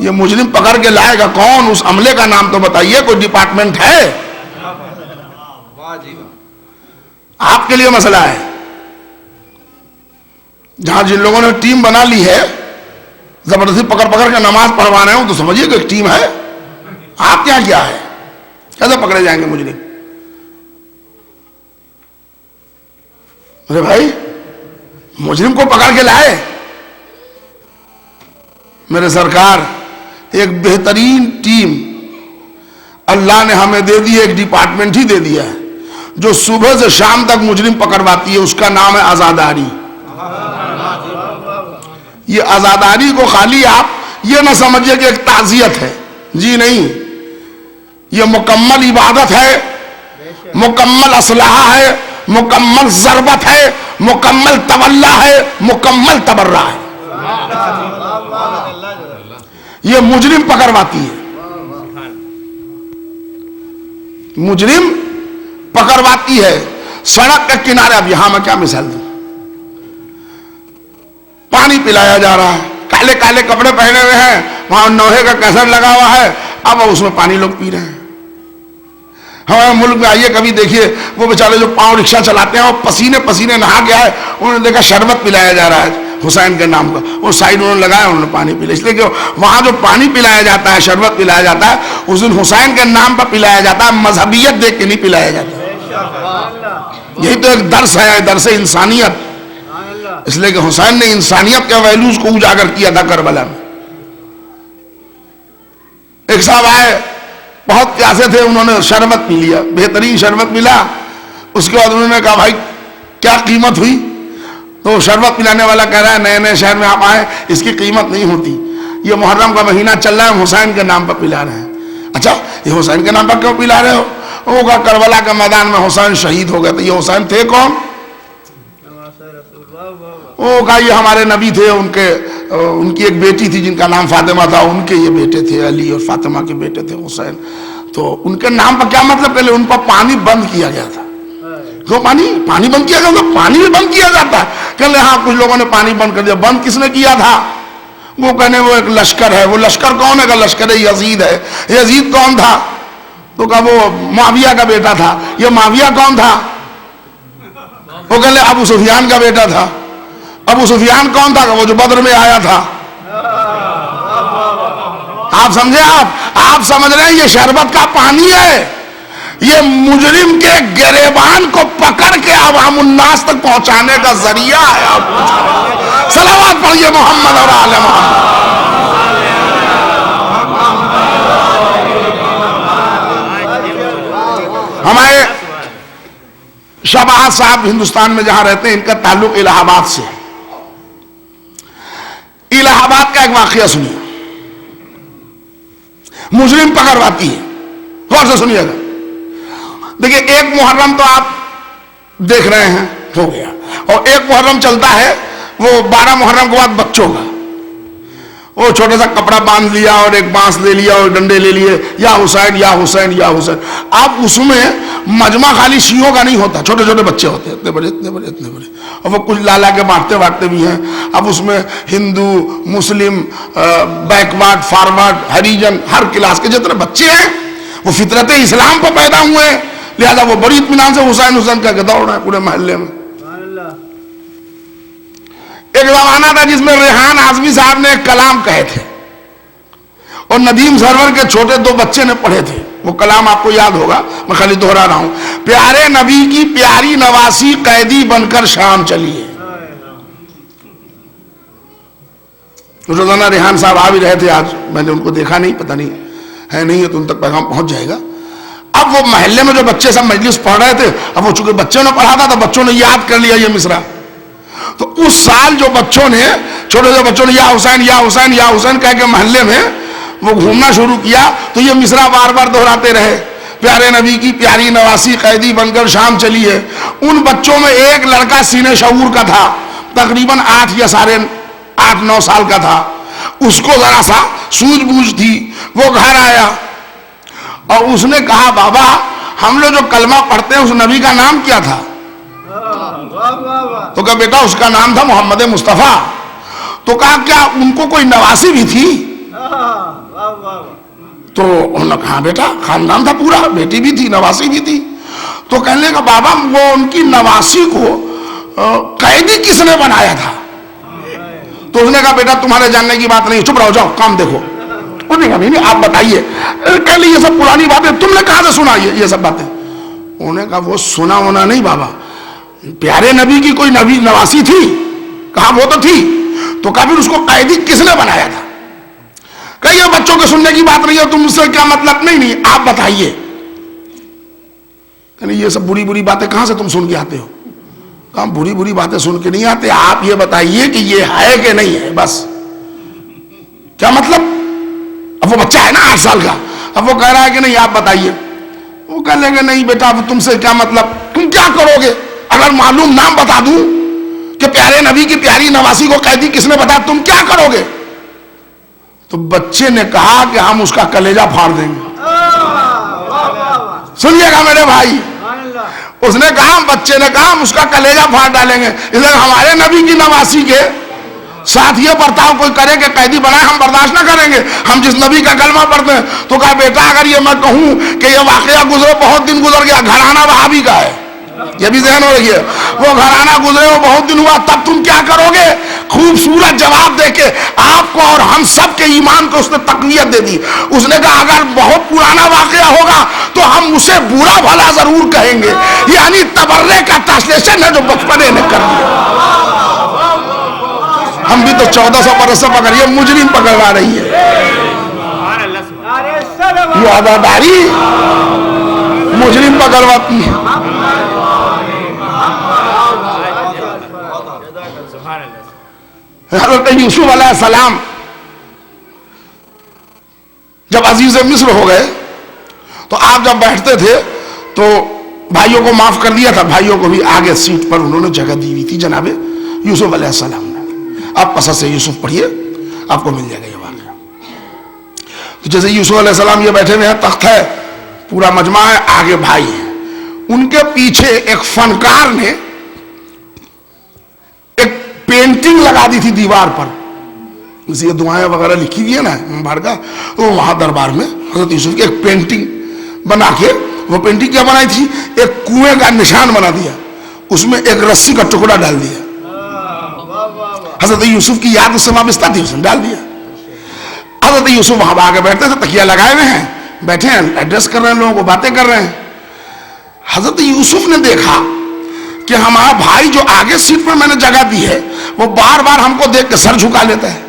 یہ مجرم پکڑ کے لائے گا کون؟ اس عملے کا نام تو بتائیے, کوئی ڈپارٹمنٹ ہے؟ آپ کے لیے مسئلہ ہے. جہاں جن لوگوں نے ٹیم بنا لی ہے زبردستی پکڑ کے نماز پڑھوا رہے ہوں تو سمجھیے کہ ایک ٹیم ہے. آپ کیا ہے؟ کیسے پکڑے جائیں گے مجرم؟ ارے بھائی, مجرم کو پکڑ کے لائے. میرے سرکار, ایک بہترین ٹیم اللہ نے ہمیں دے دی, ایک ڈپارٹمنٹ ہی دے دیا ہے جو صبح سے شام تک مجرم پکڑواتی ہے. اس کا نام ہے آزاداری. یہ آزاداری کو خالی آپ یہ نہ سمجھیے کہ ایک تعزیت ہے, جی نہیں, یہ مکمل عبادت ہے, مکمل اصلاح ہے, مکمل ضربت ہے, مکمل تولا ہے, مکمل تبرہ ہے. یہ مجرم پکڑواتی ہے, مجرم پکڑواتی ہے. سڑک کے کنارے, اب یہاں میں کیا مثال دوں, پانی پلایا جا رہا ہے, کالے کالے کپڑے پہنے ہوئے ہیں, وہاں نوحے کا کیسر لگا ہوا ہے, اب اس میں پانی لوگ پی رہے ہیں. ہمارے ملک میں آئیے کبھی دیکھیے, وہ بیچارے جو پاؤں رکشہ چلاتے ہیں وہ پسینے پسینے نہا کے آئے, انہوں نے دیکھا شربت پلایا جا رہا ہے حسین کے نام کا, وہ سائڈ انہوں نے لگایا, انہوں نے پانی پی لیا. اس لیے کہ وہاں جو پانی پلایا جاتا ہے, شربت پلایا جاتا ہے, اس دن حسین کے نام پر پلایا جاتا ہے, مذہبیت دیکھ کے نہیں پلایا جاتا. یہی تو ایک درس ہے, درس انسانیت. اس لیے کہ حسین نے انسانیت کے ویلیوز کو اجاگر کیا تھا کربلا میں. ایک صاحب آئے, بہت پیاسے تھے, انہوں نے شربت پی لیا, بہترین شربت ملا. اس کے بعد انہوں نے کہا بھائی کیا قیمت ہوئی؟ تو شربت پلانے والا کہہ رہا ہے نئے نئے شہر میں آپ آئے, اس کی قیمت نہیں ہوتی, یہ محرم کا مہینہ چل رہا ہے, ہم حسین کے نام پر پلا رہے ہیں. اچھا, یہ حسین کے نام پر کیوں پلا رہے ہو؟ وہ کہا کربلا کے میدان میں حسین شہید ہو گئے تھے. یہ حسین تھے کون؟ وہ کہا یہ ہمارے نبی تھے, ان کی ایک بیٹی تھی جن کا نام فاطمہ تھا, ان کے یہ بیٹے تھے, علی اور فاطمہ کے بیٹے تھے حسین. تو ان کے نام پر کیا مطلب, پہلے ان پر پانی بند کیا گیا تھا. کیوں پانی بند کیا گیا تھا؟ پانی بھی بند کیا جاتا ہے. کہ ہاں کچھ لوگوں نے پانی بند کر دیا. بند کس نے کیا تھا؟ وہ کہنے وہ ایک لشکر ہے. وہ لشکر کون ہے؟ کہ لشکر یزید ہے. یزید کون تھا؟ تو کہا وہ معاویہ کا بیٹا تھا. یہ معاویہ کون تھا؟ وہ کہنے ابو سفیان کا بیٹا تھا. ابو سفیان کون تھا؟ کہ وہ جو بدر میں آیا تھا. آپ سمجھے؟ آپ سمجھ رہے ہیں یہ شربت کا پانی ہے, یہ مجرم کے گریبان کو پکڑ کے عوام الناس تک پہنچانے کا ذریعہ ہے. آپ صلوات پڑھیے محمد اور آل محمد. ہمارے شہباز صاحب ہندوستان میں جہاں رہتے ہیں، ان کا تعلق الہ آباد سے ہے۔ الہ آباد کا ایک واقعہ سنیے، مجرم پکڑواتی ہے، غور سے سنیے گا۔ دیکھیے، ایک محرم تو آپ دیکھ رہے ہیں ہو گیا، اور ایک محرم چلتا ہے وہ 12 محرم کے بعد بچوں کا، وہ چھوٹا سا کپڑا باندھ لیا اور ایک بانس لے لیا اور ڈنڈے لے لیے، یا حسین یا حسین یا حسین۔ اب اس میں مجمع خالی شیعوں کا نہیں ہوتا، چھوٹے چھوٹے بچے ہوتے ہیں، اتنے بڑے اتنے بڑے اتنے بڑے، اور وہ کچھ لالا کے بانٹتے بھی ہیں۔ اب اس میں ہندو، مسلم، بیکورڈ، فارورڈ، ہریجن، ہر کلاس کے جتنے بچے ہیں وہ فطرت اسلام پر پیدا ہوئے ہیں، لہذا وہ بڑی اطمینان سے حسین حسین کہہ کے دوڑ رہے ہیں پورے محلے میں۔ ایک زمانہ تھا جس میں ریحان اعظمی صاحب نے ایک کلام کہے تھے، اور ندیم سرور کے چھوٹے 2 بچے نے پڑھے تھے۔ وہ کلام آپ کو یاد ہوگا، میں خالی دہرا رہا ہوں۔ پیارے نبی کی پیاری نواسی قیدی بن کر شام چلیے۔ روزانہ ریحان صاحب آ بھی رہے تھے، آج میں نے ان کو دیکھا نہیں، پتہ نہیں ہے نہیں ہے تو ان تک پیغام پہنچ جائے گا۔ اب وہ محلے میں جو بچے سب مجلس پڑھ رہے تھے، اب وہ چونکہ بچوں نے پڑھا تھا تو بچوں نے یاد کر لیا یہ مصرع۔ تو اس سال جو بچوں نے، چھوٹے چھوٹے بچوں نے یا حسین یا حسین یا حسین کہہ کے محلے میں وہ گھومنا شروع کیا، تو یہ مصرع بار بار دہراتے رہے، پیارے نبی کی پیاری نواسی قیدی بن کر شام چلی ہے۔ ان بچوں میں ایک لڑکا سینے شعور کا تھا، تقریباً 8 یا 8-9 سال کا تھا۔ اس کو ذرا سا سوجھ بوجھ تھی، وہ گھر آیا اور اس نے کہا، بابا ہم لوگ جو کلمہ پڑھتے ہیں اس نبی کا نام کیا تھا؟ تو کہا، بیٹا اس کا نام تھا محمد مصطفیٰ۔ تو کہا، کیا ان کو کوئی نواسی بھی تھی؟ تو انہوں نے کہا، بیٹا خاندان تھا پورا، بیٹی بھی تھی نواسی بھی تھی۔ تو کہنے کا، بابا وہ ان کی نواسی کو قیدی کس نے بنایا تھا؟ تو اس نے کہا، بیٹا تمہارے جاننے کی بات نہیں، چپ رہو، جاؤ کام دیکھو۔ انہوں نے کہا، نہیں آپ بتائیے۔ کہہ لی، یہ سب پرانی باتیں تم نے کہاں سے سنا یہ سب باتیں؟ انہوں نے کہا، وہ سنا ہونا نہیں بابا، پیارے نبی کی کوئی نبی نواسی تھی؟ کہا وہ تو تھی۔ تو کہا، پھر اس کو قیدی کس نے بنایا تھا؟ کہ یہ بچوں کے سننے کی بات نہیں ہے، تم سے کیا مطلب؟ نہیں آپ بتائیے۔ کہ یہ سب بری بری باتیں کہاں سے تم سن کے آتے ہو؟ کہا، بری بری باتیں سن کے نہیں آتے، آپ یہ بتائیے کہ یہ ہے کہ نہیں ہے، بس۔ کیا مطلب؟ اب وہ بچہ ہے نا 8 سال کا، اب وہ کہہ رہا ہے کہ نہیں آپ بتائیے۔ وہ کہہ لیں گے، نہیں بیٹا اب تم سے کیا مطلب، تم کیا کرو گے اگر معلوم نام بتا دوں کہ پیارے نبی کی پیاری نواسی کو قیدی کس نے بتایا، تم کیا کرو گے؟ تو بچے نے کہا کہ ہم اس کا کلیجہ پھاڑ دیں گے۔ سنیے گا میرے بھائی، اس نے کہا، بچے نے کہا ہم اس کا کلیجہ پھاڑ ڈالیں گے، اس لیے ہمارے نبی کی نواسی کے ساتھ یہ برتاؤ کوئی کرے کہ قیدی بنائے، ہم برداشت نہ کریں گے، ہم جس نبی کا کلمہ پڑھتے ہیں۔ تو کہا، بیٹا اگر یہ میں کہوں کہ یہ واقعہ گزرے، بہت دن گزر گیا، گھرانہ وہابی کا ہے، یہ بھی ذہن ہو رہی ہے، وہ گھرانہ گزرے وہ بہت دن ہوا، تب تم کیا کرو گے؟ خوبصورت جواب دے کے آپ کو اور ہم سب کے ایمان کو اس نے تقویت دے دی۔ اس نے کہا، اگر بہت پرانا واقعہ ہوگا تو ہم اسے برا بھلا ضرور کہیں گے، یعنی تبرے کا ٹرانسلیشن ہے جو بچپنے نے کر دیا۔ ہم بھی تو 1400 برس سے پکڑ، یہ مجرم پکڑوا رہی ہے، یہ عزاداری مجرم پکڑواتی ہے۔ حضرت یوسف علیہ السلام جب عزیز مصر ہو گئے تو آپ جب بیٹھتے تھے تو بھائیوں کو معاف کر دیا تھا، بھائیوں کو بھی آگے سیٹ پر انہوں نے جگہ دی ہوئی تھی جناب یوسف علیہ السلام نے۔ آپ قصص یوسف پڑھیے، آپ کو مل جائے گا یہ واقعہ۔ تو جیسے یوسف علیہ السلام یہ بیٹھے ہوئے ہیں، تخت ہے، پورا مجمع ہے، آگے بھائی ہیں، ان کے پیچھے ایک فنکار نے ایک پینٹنگ لگا دی تھی دیوار پر، جیسے یہ دعائیں وغیرہ لکھی ہوئی ہے نا باہر کا، تو وہاں دربار میں حضرت یوسف کی ایک پینٹنگ بنا کے، وہ پینٹنگ کیا بنائی تھی؟ ایک کنویں کا نشان بنا دیا، اس میں ایک رسی کا ٹکڑا ڈال دیا، حضرت یوسف کی یاد اس سے وابستہ تھی، اس نے ڈال دیا۔ حضرت یوسف وہاں آگے بیٹھتے تھے، تکیہ لگائے ہوئے ہیں، بیٹھے ہیں، ایڈریس کر رہے ہیں لوگوں کو، باتیں کر رہے ہیں۔ حضرت یوسف نے دیکھا کہ ہمارا بھائی جو آگے سیٹ پر میں نے جگہ دی ہے وہ بار بار ہم کو دیکھ کے سر جھکا لیتا ہے۔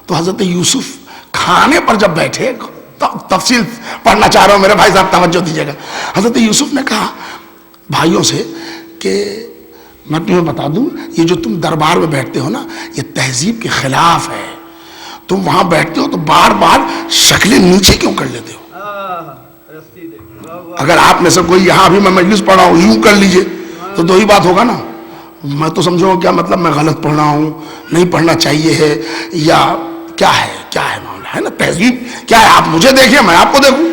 تو حضرت یوسف کھانے پر جب بیٹھے تفصیل پڑھنا چاہ رہا ہوں، میرے بھائی صاحب توجہ دیجیے گا. حضرت یوسف نے کہا بھائیوں سے کہ میں تمہیں بتا دوں، یہ جو تم دربار میں بیٹھتے ہو نا، یہ تہذیب کے خلاف ہے. تم وہاں بیٹھتے ہو تو بار بار شکلیں نیچے کیوں کر لیتے ہو؟ اگر آپ میں سے کوئی یہاں بھی میں مجلس پڑھ رہا ہوں یوں کر لیجئے تو دو ہی بات ہوگا نا. میں تو سمجھوں گا کیا مطلب میں غلط پڑھ رہا ہوں، نہیں پڑھنا چاہیے ہے، یا کیا ہے معاملہ ہے نا. تہذیب کیا ہے؟ آپ مجھے دیکھیں میں آپ کو دیکھوں،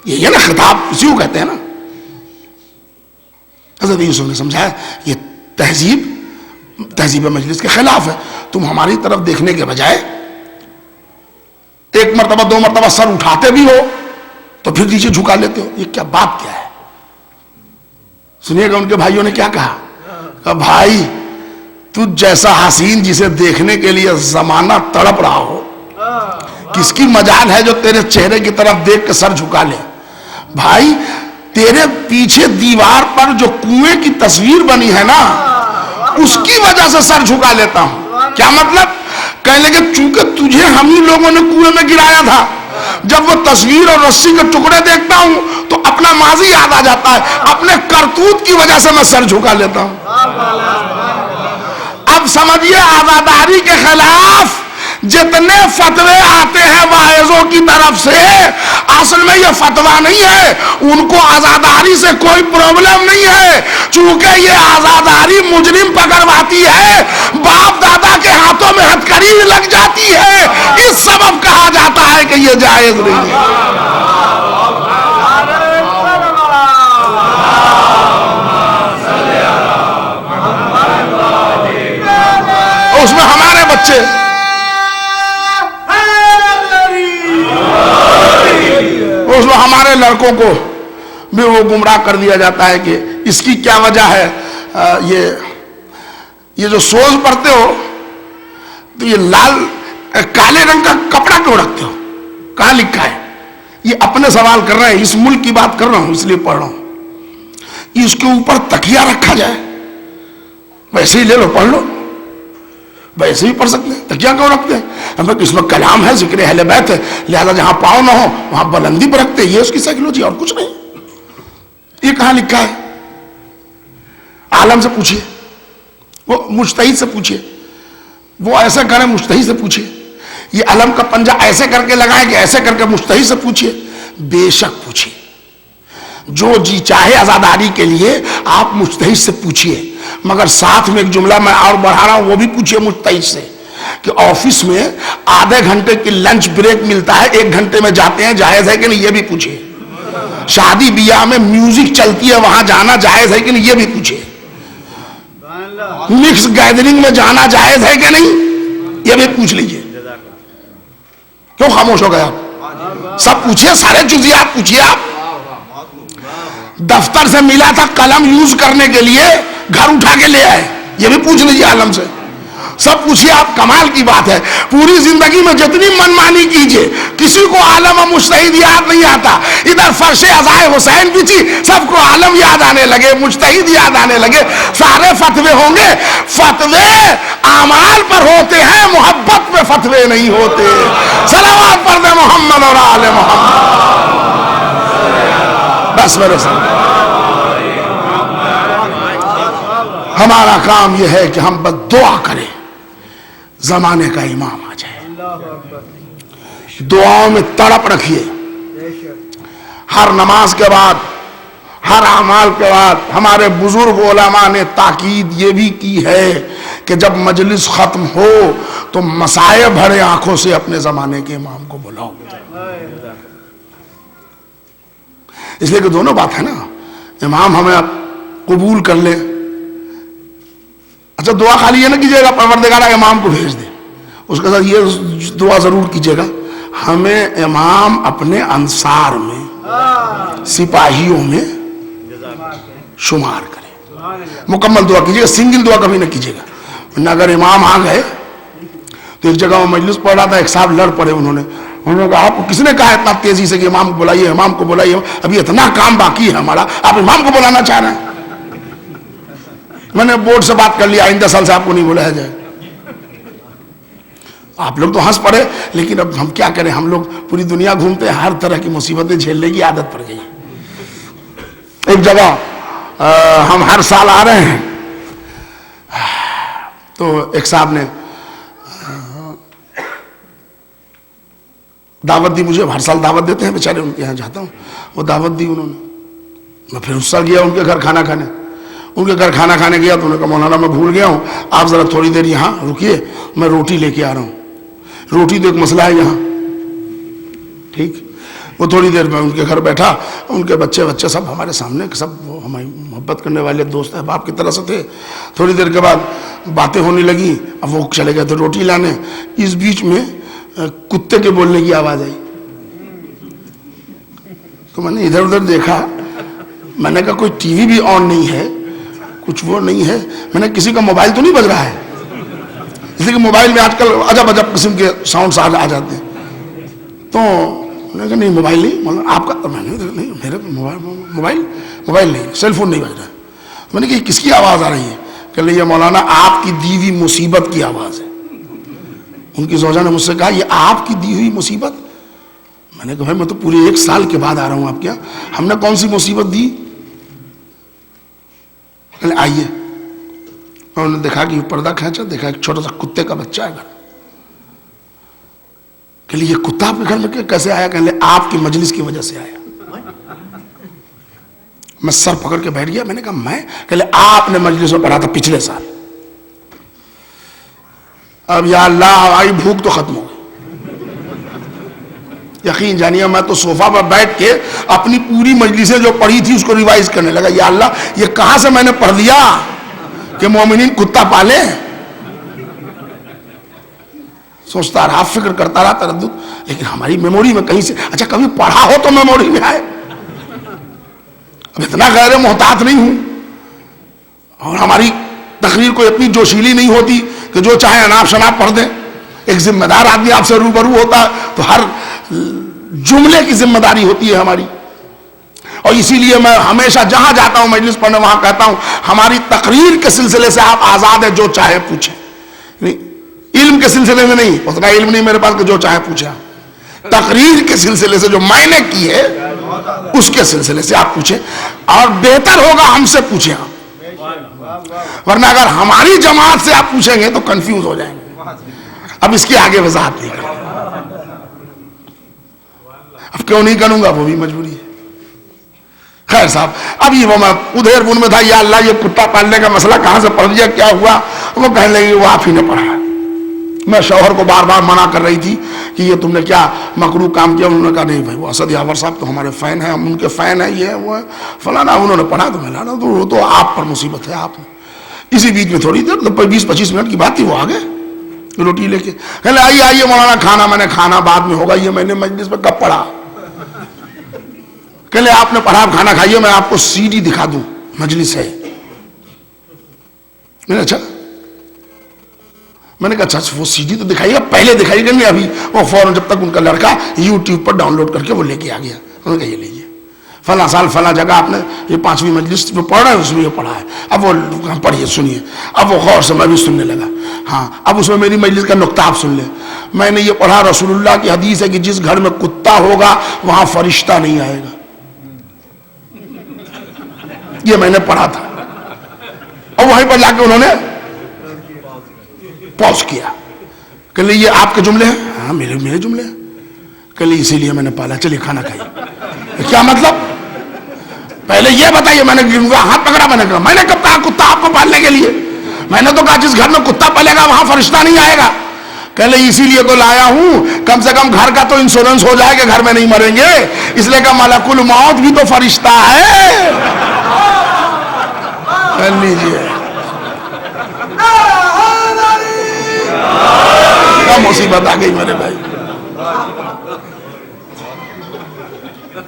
یہ ہے نا خطاب، اسی کو کہتے ہیں نا. حضرت یوسف نے سمجھایا یہ تہذیب مجلس کے خلاف ہے. تم ہماری طرف دیکھنے کے بجائے ایک مرتبہ دو مرتبہ سر اٹھاتے بھی ہو تو پھر نیچے جھکا لیتے ہو. یہ کیا بات کیا ہے؟ سنیے گا ان کے بھائیوں نے کیا کہا. کہ بھائی تجھ جیسا حسین جسے دیکھنے کے لیے زمانہ تڑپ رہا ہو، کس کی مجال ہے جو تیرے چہرے کی طرف دیکھ کے سر جھکا لے. بھائی تیرے پیچھے دیوار پر جو کنویں کی تصویر بنی ہے نا، اس کی وجہ سے سر جھکا لیتا ہوں. کیا مطلب؟ کہنے لگے چونکہ تجھے ہم ہی لوگوں نے کنویں میں گرایا تھا، جب وہ تصویر اور رسی کے ٹکڑے دیکھتا ہوں تو اپنا ماضی یاد آ جاتا ہے، اپنے کرتوت کی وجہ سے میں سر جھکا لیتا ہوں. اب سمجھیے آزاداری کے خلاف جتنے فتوے آتے ہیں واعظوں کی طرف سے، اصل میں یہ فتویٰ نہیں ہے، ان کو آزاداری سے کوئی پرابلم نہیں ہے. چونکہ یہ آزاداری مجرم پکڑواتی ہے، باپ دادا کے ہاتھوں میں ہتھکڑی لگ جاتی ہے، اس سبب کہا جاتا ہے کہ یہ جائز نہیں ہے. اس میں ہمارے بچے، اس میں ہمارے لڑکوں کو بھی وہ گمراہ کر دیا جاتا ہے کہ اس کی کیا وجہ ہے. یہ جو سوز پڑھتے ہو تو یہ کالے رنگ کا کپڑا کیوں رکھتے ہو؟ کہاں لکھا ہے؟ یہ اپنے سوال کر رہے ہیں، اس ملک کی بات کر رہا ہوں اس لیے پڑھ رہا ہوں. اس کے اوپر تکیہ رکھا جائے، ویسے ہی لے لو پڑھ لو، ویسے ہی پڑھ سکتے ہیں. تکیہ کیوں رکھتے ہیں؟ اس میں کلام ہے، ذکر اہل بیت ہے، لہذا جہاں پاؤں نہ ہو وہاں بلندی پر رکھتے ہیں. یہ اس کی سائیکولوجی اور کچھ نہیں. یہ کہاں لکھا ہے؟ عالم سے پوچھئے، وہ مجتہد سے پوچھئے، وہ ایسے کرے مجتہد سے پوچھئے. یہ علم کا پنجہ ایسے کر کے لگائے کہ ایسے کر کے مجتہد سے پوچھئے. بے شک پوچھئے، جو جی چاہے آزاداری کے لیے آپ مجتہد سے پوچھئے، مگر ساتھ میں ایک جملہ میں اور بڑھا رہا ہوں، وہ بھی پوچھئے مجتہد سے کہ آفس میں آدھے گھنٹے کی لنچ بریک ملتا ہے، 1 گھنٹے میں جاتے ہیں، جائز ہے کہ نہیں؟ یہ بھی پوچھئے. شادی بیاہ میں میوزک چلتی ہے، وہاں جانا جائز ہے کہ نہیں؟ یہ بھی پوچھئے. مکس گیدرنگ میں جانا جائز ہے کہ نہیں؟ یہ بھی پوچھ لیجئے. کیوں خاموش ہو گئے آپ؟ سب پوچھئے، سارے جزیات پوچھئے. آپ دفتر سے ملا تھا قلم یوز کرنے کے لیے، گھر اٹھا کے لے آئے، یہ بھی پوچھ لیجئے عالم سے. سب پوچھئے آپ. کمال کی بات ہے، پوری زندگی میں جتنی منمانی کیجئے کسی کو عالم و مجتہد یاد نہیں آتا. ادھر فرش عزائے حسین بھی تھی، سب کو عالم یاد آنے لگے، مجتہد یاد آنے لگے. سارے فتوے ہوں گے، فتوے اعمال پر ہوتے ہیں، محبت پہ فتوے نہیں ہوتے. صلوات پڑھ دے محمد اور آل محمد. بس میرے ساتھ ہمارا کام یہ ہے کہ ہم بس دعا کریں زمانے کا امام آ جائے. دعاؤں میں تڑپ رکھیے. ہر نماز کے بعد، ہر اعمال کے بعد ہمارے بزرگ علماء نے تاکید یہ بھی کی ہے کہ جب مجلس ختم ہو تو مسائے بھرے آنکھوں سے اپنے زمانے کے امام کو بلاؤ. اس لیے کہ دونوں بات ہے نا، امام ہمیں قبول کر لے. اچھا دعا خالی یہ نہ کیجیے گا پروردگار امام کو بھیج دے، اس کے ساتھ یہ دعا ضرور کیجیے گا ہمیں امام اپنے انصار میں، سپاہیوں میں شمار کرے. مکمل دعا کیجیے گا، سنگل دعا کبھی نہ کیجیے گا. ورنہ اگر امام آ گئے تو ایک جگہ وہ مجلس پڑھ رہا تھا، ایک صاحب لڑ پڑے. انہوں نے کہا آپ کو کس نے کہا اتنا تیزی سے کہ امام کو بلائیے، امام کو بلائیے، ابھی اتنا کام باقی ہے ہمارا، آپ امام کو بلانا چاہ رہے ہیں؟ میں نے بورڈ سے بات کر لیا، آئندہ سال سے آپ کو نہیں بلایا جائے. آپ لوگ تو ہنس پڑے، لیکن اب ہم کیا کریں، ہم لوگ پوری دنیا گھومتے ہیں، ہر طرح کی مصیبتیں جھیلنے کی عادت پڑ گئی. ایک جگہ ہم ہر سال آ رہے ہیں، تو ایک صاحب نے دعوت دی مجھے، ہر سال دعوت دیتے ہیں بیچارے، ان کے یہاں جاتا ہوں، وہ دعوت دی انہوں نے. میں پھر اس سال گیا ان کے گھر کھانا کھانے. ان کے گھر کھانا کھانے گیا تو انہوں نے کہا مولانا میں بھول گیا ہوں، آپ ذرا تھوڑی دیر یہاں رکیے، میں روٹی لے کے آ رہا ہوں. روٹی تو ایک مسئلہ ہے یہاں، ٹھیک. وہ تھوڑی دیر میں ان کے گھر بیٹھا، ان کے بچے سب ہمارے سامنے، سب وہ ہماری محبت کرنے والے دوست احباب کی طرح سے تھے. تھوڑی دیر کے بعد باتیں ہونے لگی، اب وہ چلے گئے تھے روٹی لانے. اس بیچ میں کتے کے بولنے کی آواز آئی. تو میں نے ادھر ادھر دیکھا، میں نے کہا کوئی ٹی وی بھی آن نہیں ہے، کچھ وہ نہیں ہے. میں نے کسی کا موبائل تو نہیں بج رہا ہے، اس لیے کہ موبائل میں آج کل عجب عجب قسم کے ساؤنڈس آ جاتے ہیں. تو میں نے کہا نہیں موبائل نہیں، آپ کا میں نے نہیں، میرے موبائل نہیں، سیل فون نہیں بج رہا ہے. میں نے کہا کس کی آواز آ رہی ہے؟ کہ یہ مولانا آپ کی دی ہوئی مصیبت کی آواز ہے. ان کی زوجہ نے مجھ سے کہا یہ آپ کی دی ہوئی مصیبت؟ میں نے کہا بھائی میں تو پورے 1 سال کے بعد آ رہا ہوں آپ کے یہاں، ہم نے کون سی مصیبت دی؟ آئیے. انہوں نے دیکھا کہ پردہ کھینچا، دیکھا ایک چھوٹا سا کتے کا بچہ ہے گھر. کہ یہ کتا آپ کے گھر میں کیسے آیا؟ کہ آپ کی مجلس کی وجہ سے آیا. میں سر پکڑ کے بیٹھ گیا. میں نے کہا میں؟ کہ آپ نے مجلس میں پڑھا تھا پچھلے سال. اب یا اللہ ہماری بھوک تو ختم ہو گئی. یقین جانیے میں تو صوفہ پر بیٹھ کے اپنی پوری مجلسیں جو پڑھی تھی اس کو ریوائز کرنے لگا. یا اللہ یہ کہاں سے میں نے پڑھ دیا کہ مومنین کتا پالے. سوچتا رہا، فکر کرتا رہا، تردد، لیکن ہماری میموری میں کہیں سے اچھا کبھی پڑھا ہو تو میموری میں آئے. اب اتنا غیر محتاط نہیں ہوں، اور ہماری تقریر کوئی اتنی جوشیلی نہیں ہوتی کہ جو چاہے اناپ شناپ پڑھ دیں. ایک ذمہ دار آدمی آپ سے روبرو ہوتا ہے تو ہر جملے کی ذمہ داری ہوتی ہے ہماری. اور اسی لیے میں ہمیشہ جہاں جاتا ہوں مجلس پڑھنے وہاں کہتا ہوں ہماری تقریر کے سلسلے سے آپ آزاد ہیں، جو چاہے پوچھیں. علم کے سلسلے میں نہیں، اتنا علم نہیں میرے پاس کہ جو چاہے پوچھیں. تقریر کے سلسلے سے جو میں نے کی ہے اس کے سلسلے سے آپ پوچھیں، اور بہتر ہوگا ہم سے پوچھیں آپ. ورنہ اگر ہماری جماعت سے آپ پوچھیں گے تو کنفیوز ہو جائیں گے. اب اس کی آگے وضاحت نہیں کریں. اب کیوں نہیں کروں گا وہ بھی مجبوری ہے. خیر صاحب، اب یہ وہ میں ادھیر بن میں تھا، یا اللہ یہ کتا پالنے کا مسئلہ کہاں سے پڑھ دیا، کیا ہوا؟ وہ کہنے لگی وہ آپ ہی نے پڑھا. میں شوہر کو بار بار منع کر رہی تھی کہ یہ تم نے کیا مکروہ کام کیا. انہوں نے کہا نہیں بھائی وہ اسد یاور صاحب تو ہمارے فین ہیں، ہم ان کے فین ہیں، یہ ہے وہ ہے فلانا. انہوں نے پڑھا تو میں لانا، تو وہ تو آپ پر مصیبت ہے. آپ نے اسی بیچ میں تھوڑی دیر 20-25 منٹ کی بات تھی، وہ آ گئے روٹی لے کے. کہنے آئیے مولانا کھانا. میں نے کھانا بعد میں ہوگا، یہ میں نے مجلس میں کب پڑھا؟ کہنے آپ نے پڑھا، آپ کھانا کھائیے، میں آپ کو سی ڈی دکھا دوں، مجلس ہے. میں نے اچھا، میں نے کہا اچھا وہ سی ڈی تو دکھائیے گا، پہلے دکھائیے گا. نہیں ابھی. وہ فوراً جب تک ان کا لڑکا یوٹیوب پر ڈاؤن لوڈ کر کے وہ لے کے آ گیا. انہوں نے کہا یہ لیجیے فلاں سال فلاں جگہ آپ نے یہ 5ویں مجلس جو پڑھ رہا ہے اس میں یہ پڑھا ہے. اب وہ پڑھیے سنیے. اب وہ غور سے میں بھی سننے لگا. ہاں اب اس میں میری مجلس کا نقطہ آپ سن لیں. میں نے یہ پڑھا رسول اللہ کی حدیث ہے کہ جس گھر میں کتا ہوگا وہاں فرشتہ نہیں آئے گا. یہ میں نے پڑھا تھا. اور وہیں پر جا کے انہوں نے پوز کیا. کہ لئے یہ آپ کے جملے ہیں؟ ہاں میرے جملے ہیں. کہ لئے اسی لیے میں نے پالا، چلیے کھانا کھائیے. کیا مطلب؟ پہلے یہ بتائیے. میں نے ہاتھ پکڑا. میں نے کہا میں نے کب کہا کتا آپ کو پالنے کے لیے؟ میں نے تو کہا جس گھر میں کتا پلے گا وہاں فرشتہ نہیں آئے گا. کہ لئے اسی لیے تو لایا ہوں، کم سے کم گھر کا تو انشورنس ہو جائے کہ گھر میں نہیں مریں گے. اس لیے کہ ملک الموت بھی تو فرشتہ ہے. کر لیجیے. کیا مصیبت آ گئی میرے بھائی.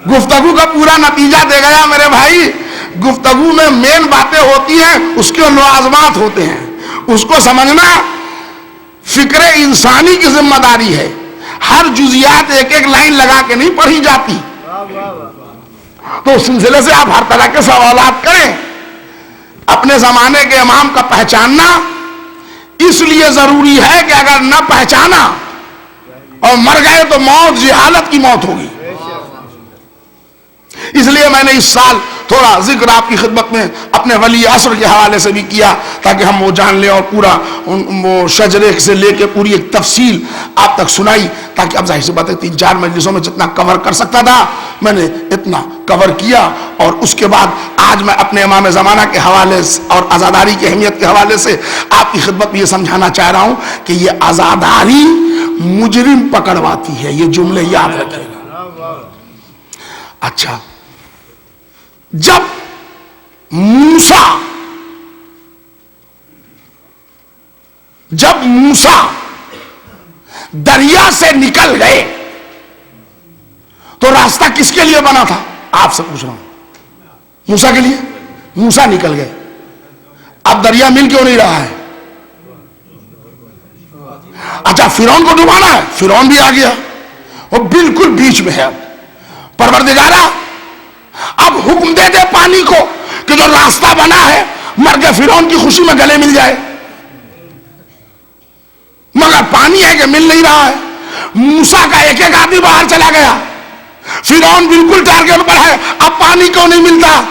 گفتگو کا پورا نتیجہ دے گیا میرے بھائی. گفتگو میں مین باتیں ہوتی ہیں، اس کے لوازمات ہوتے ہیں. اس کو سمجھنا فکر انسانی کی ذمہ داری ہے. ہر جزیات ایک ایک لائن لگا کے نہیں پڑھی جاتی. تو اس سلسلے سے آپ ہر طرح کے سوالات کریں. اپنے زمانے کے امام کا پہچاننا اس لیے ضروری ہے کہ اگر نہ پہچانا اور مر گئے تو موت جہالت کی موت ہوگی. اس لیے میں نے اس سال تھوڑا ذکر آپ کی خدمت میں اپنے ولی عصر کے حوالے سے بھی کیا تاکہ ہم وہ جان لیں اور پورا وہ شجرے سے لے کے پوری ایک تفصیل آپ تک سنائی تاکہ اب ظاہر سی بات ہے 3-4 مجلسوں میں جتنا کور کر سکتا تھا میں نے اتنا کور کیا. اور اس کے بعد آج میں اپنے امام زمانہ کے حوالے سے اور آزاداری کی اہمیت کے حوالے سے آپ کی خدمت میں یہ سمجھانا چاہ رہا ہوں کہ یہ آزاداری مجرم پکڑواتی ہے. یہ جملے یاد رکھیں گا. اچھا جب موسیٰ دریا سے نکل گئے تو راستہ کس کے لیے بنا تھا؟ آپ سے پوچھ رہا ہوں. موسیٰ کے لیے. موسیٰ نکل گئے, اب دریا مل کیوں نہیں رہا ہے؟ اچھا فرعون کو ڈبانا ہے, فرعون بھی آ گیا, وہ بالکل بیچ میں ہے. اب پروردگارا اب حکم دے دے پانی کو کہ جو راستہ بنا ہے مر کے فرعون کی خوشی میں گلے مل جائے, مگر پانی ہے کہ مل نہیں رہا ہے. موسیٰ کا ایک ایک آدمی باہر چلا گیا, فرعون بالکل ٹارگٹ پر ہے, اب پانی کیوں نہیں ملتا؟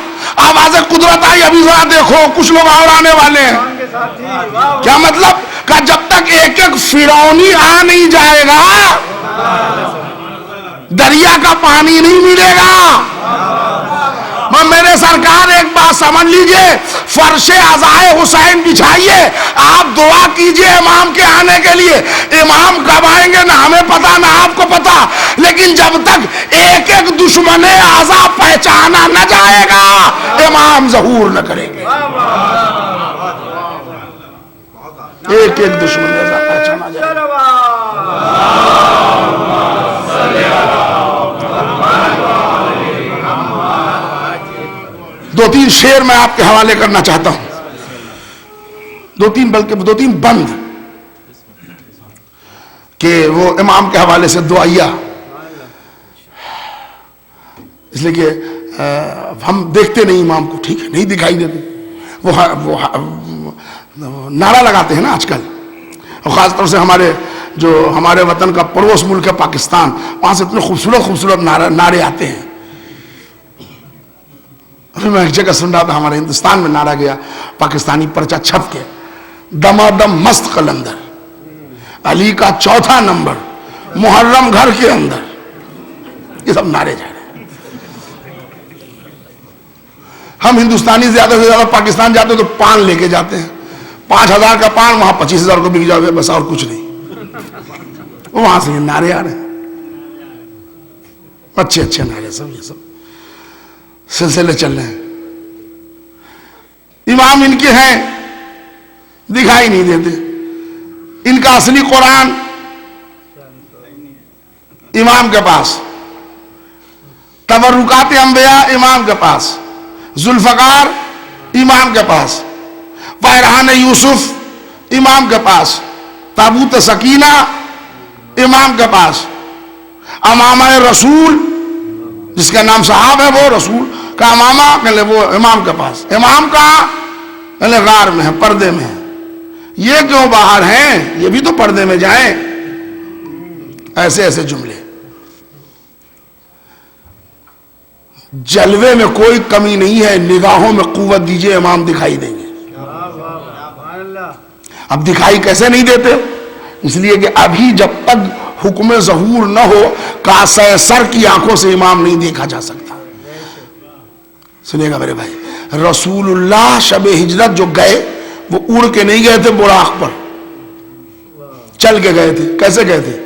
آواز قدرت آئی, ابھی ذرا دیکھو کچھ لوگ اور آنے والے ہیں. کیا مطلب کہ جب تک ایک ایک فرعونی آ نہیں جائے گا دریا کا پانی نہیں ملے گا. میرے سرکار ایک بات سمجھ لیجئے, فرش عزائے حسین بچھائیے, آپ دعا کیجئے امام کے آنے کے لیے. امام کب آئیں گے نہ ہمیں پتا نہ آپ کو پتا, لیکن جب تک ایک ایک دشمن اعضا پہچانا نہ جائے گا امام ظہور نہ کریں گے. ایک ایک دشمن اعضا پہچانا جائے گا. 2-3 شعر میں آپ کے حوالے کرنا چاہتا ہوں, 2-3 بند کہ وہ امام کے حوالے سے دعائیہ, اس لیے کہ ہم دیکھتے نہیں امام کو, ٹھیک ہے, نہیں دکھائی دیتے. وہ نعرہ لگاتے ہیں نا آج کل, اور خاص طور سے ہمارے وطن کا پڑوس ملک ہے پاکستان, وہاں سے اتنے خوبصورت نعرے آتے ہیں. میں ایک جگہ سن رہا تھا, ہمارے ہندوستان میں نعرہ گیا پاکستانی پرچہ چھپ کے, دمادم مست قلندر, علی کا 4تھا نمبر, محرم گھر کے اندر. یہ سب نعرے جا رہے ہیں. ہم ہندوستانی زیادہ سے زیادہ پاکستان جاتے تو پان لے کے جاتے ہیں, 5,000 کا پان وہاں 25,000 کو بک جاوے, بس اور کچھ نہیں. وہاں سے یہ نعرے آ رہے ہیں, اچھے نعرے, سب یہ سب سلسلے چل رہے ہیں. امام ان کے ہیں دکھائی نہیں دیتے. ان کا اصلی قرآن امام کے پاس, تبرکات انبیاء امام کے پاس, ذوالفقار امام کے پاس, فہران یوسف امام کے پاس, تابوت سکینہ امام کے پاس, امامہ رسول جس کا نام صحاب ہے وہ رسول کا امامہ, کہلے وہ امام کے پاس. امام کہاں؟ کہلے غار میں ہے, پردے میں ہے. یہ کیوں باہر ہیں؟ یہ بھی تو پردے میں جائیں. ایسے جملے. جلوے میں کوئی کمی نہیں ہے, نگاہوں میں قوت دیجئے امام دکھائی دیں گے. اب دکھائی کیسے نہیں دیتے؟ اس لیے کہ ابھی جب تک حکم ظہور نہ ہو کاسہ سر کی آنکھوں سے امام نہیں دیکھا جا سکتا. سنیے گا میرے بھائی, رسول اللہ شب ہجرت جو گئے وہ اڑ کے نہیں گئے تھے براق پر, چل کے گئے تھے. کیسے گئے تھے؟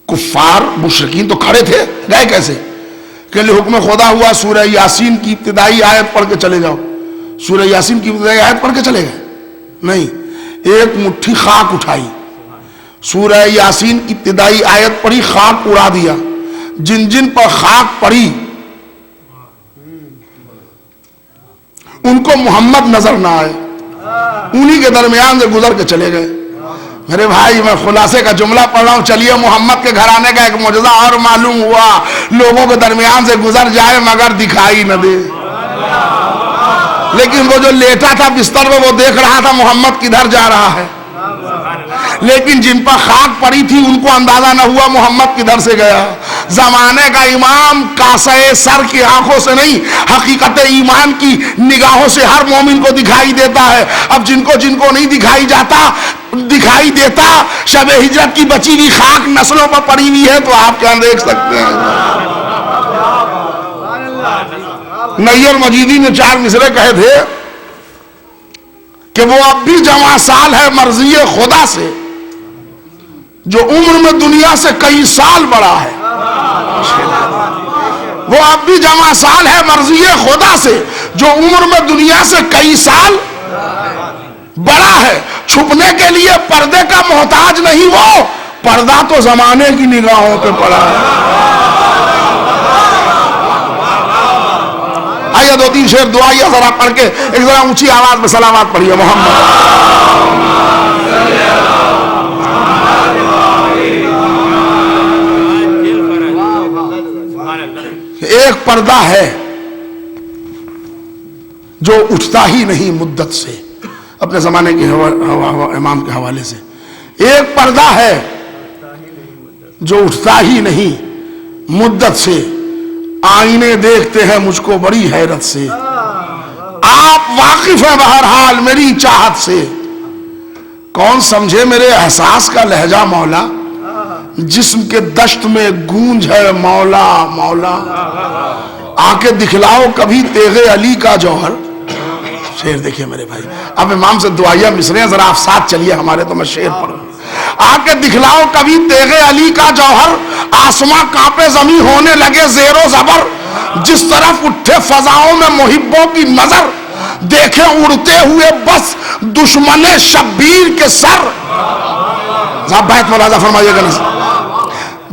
کفار مشرکین تو کھڑے تھے, گئے کیسے؟ کہ لئے حکم خدا ہوا سورہ یاسین کی ابتدائی آیت پڑھ کے چلے جاؤ. سورہ یاسین کی ابتدائی آیت پڑھ کے چلے گئے نہیں, ایک مٹھی خاک اٹھائی, سورہ یاسین کی ابتدائی آیت پڑھی, خاک اڑا دیا. جن پر خاک پڑی ان کو محمد نظر نہ آئے, انہی کے درمیان سے گزر کے چلے گئے. میرے بھائی میں خلاصے کا جملہ پڑھ رہا ہوں, چلیے محمد کے گھرانے کا ایک معجزہ اور معلوم ہوا, لوگوں کے درمیان سے گزر جائے مگر دکھائی نہ دے. لیکن وہ جو لیٹا تھا بستر میں وہ دیکھ رہا تھا محمد کدھر جا رہا ہے. لیکن جن پر خاک پڑی تھی ان کو اندازہ نہ ہوا محمد کدھر سے گیا. زمانے کا امام کاسے سر کی آنکھوں سے نہیں حقیقت ایمان کی نگاہوں سے ہر مومن کو دکھائی دیتا ہے. اب جن کو نہیں دکھائی دیتا شب ہجرت کی بچی ہوئی خاک نسلوں پر پڑی ہوئی ہے تو آپ کیا دیکھ سکتے ہیں. نیر مجیدی نے 4 مصرے کہے تھے کہ وہ اب بھی جوان سال ہے مرضی خدا سے جو عمر میں دنیا سے کئی سال بڑا ہے. وہ اب بھی جوان سال ہے مرضی خدا سے جو عمر میں دنیا سے کئی سال بڑا ہے. چھپنے کے لیے پردے کا محتاج نہیں وہ پردہ تو زمانے کی نگاہوں پہ پڑا ہے. آئیے 2-3 شعر دعائیہ ذرا پڑھ کے ایک ذرا اونچی آواز میں سلامات پڑھیے محمد. ایک پردہ ہے جو اٹھتا ہی نہیں مدت سے. اپنے زمانے کے امام کے حوالے سے ایک پردہ ہے جو اٹھتا ہی نہیں مدت سے. آئینے دیکھتے ہیں مجھ کو بڑی حیرت سے. آپ واقف ہیں بہرحال میری چاہت سے. کون سمجھے میرے احساس کا لہجہ مولا جسم کے دشت میں گونج ہے مولا مولا. آ کے دکھلاؤ کبھی تیغ علی کا جوہر. شعر دیکھیے میرے بھائی. اب امام سے دعائیہ مصرے ہیں ذرا آپ ساتھ چلیے ہمارے تو میں شعر پڑھوں. آ کے دکھلاؤ کبھی تیغ علی کا جوہر. آسماں کانپے زمین ہونے لگے زیر و زبر. جس طرف اٹھے فضاؤں میں محبوں کی نظر. دیکھیں اڑتے ہوئے بس دشمن شبیر کے سر. بیت ملازہ فرمائیے گا نا.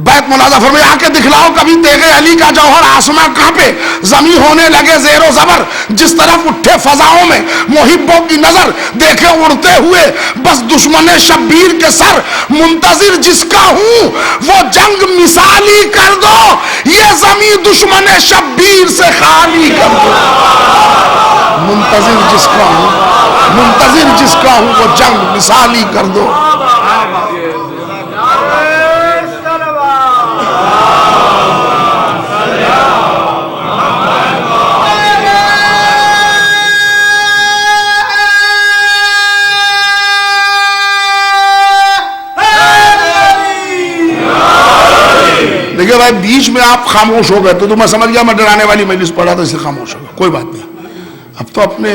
بیت ملازہ فرمائیے. آ کے دکھلاؤ کبھی تیغ علی کا جوہر. آسماں کانپے زمین ہونے لگے زیر و زبر. جس طرف اٹھے فضاؤں میں محبوں کی نظر. دیکھیں اڑتے ہوئے بس دشمن شبیر کے سر. منتظر جس کا ہوں وہ جنگ مثالی کر دو. یہ زمین دشمن شبیر سے خالی کر دو. منتظر جس کا ہوں وہ جنگ مثالی کر دو. دیکھیں بھائی بیچ میں آپ خاموش ہو گئے تو میں سمجھ گیا میں ڈرانے والی مجلس پڑھا تو اس سے خاموش ہو گیا. کوئی بات نہیں. اب تو اپنے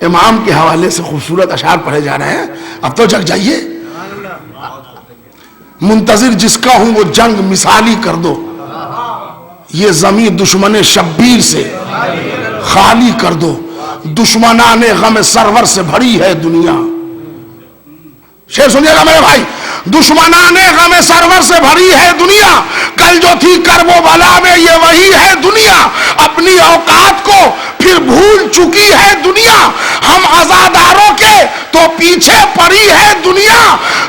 امام کے حوالے سے خوبصورت اشعار پڑھے جا رہے ہیں. اب تو جگ جائیے. منتظر جس کا ہوں وہ جنگ مثالی کر دو. یہ زمین دشمن شبیر سے خالی کر دو. دشمنان غم سرور سے بھری ہے دنیا. شعر سنیے گا میرے بھائی. دشمنان غم سرور سے بھری ہے دنیا. کل جو تھی کرب و بلا میں یہ وہی ہے دنیا. اپنی اوقات کو پھر بھول چکی ہے دنیا. ہم عزاداروں کے تو پیچھے پڑی ہے دنیا.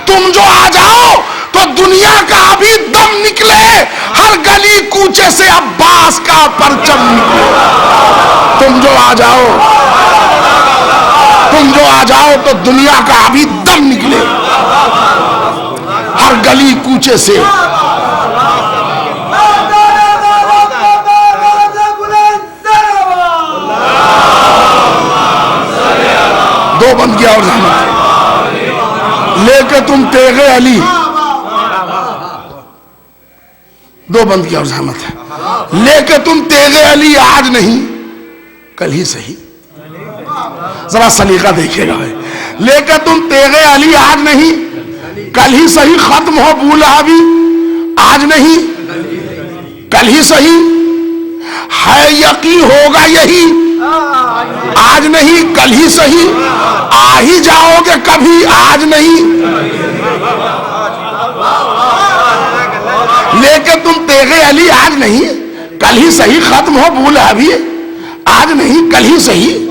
تم جو آ جاؤ تو دنیا کا ابھی دم نکلے. ہر گلی کوچے سے عباس کا پرچم نکلے. تم جو آ جاؤ تو دنیا کا ابھی دم نکلے. ہر گلی کوچے سے. دو بندگیاں اور زحمت لے کے تم تیغ علی. دو بندگیاں اور زحمت ہے. لے کے تم تیغ علی آج نہیں کل ہی صحیح. ذرا سلیقہ دیکھیے گا. لے کے تم تیغ علی آج نہیں کل ہی صحیح. ختم ہو بولا بھی آج نہیں کل ہی صحیح. ہے یقین ہوگا یہی آج نہیں کل ہی صحیح. آ ہی جاؤ گے کبھی آج نہیں. لیکن تم تیغ علی آج نہیں کل ہی صحیح. ختم ہو بولا بھی آج نہیں کل ہی صحیح.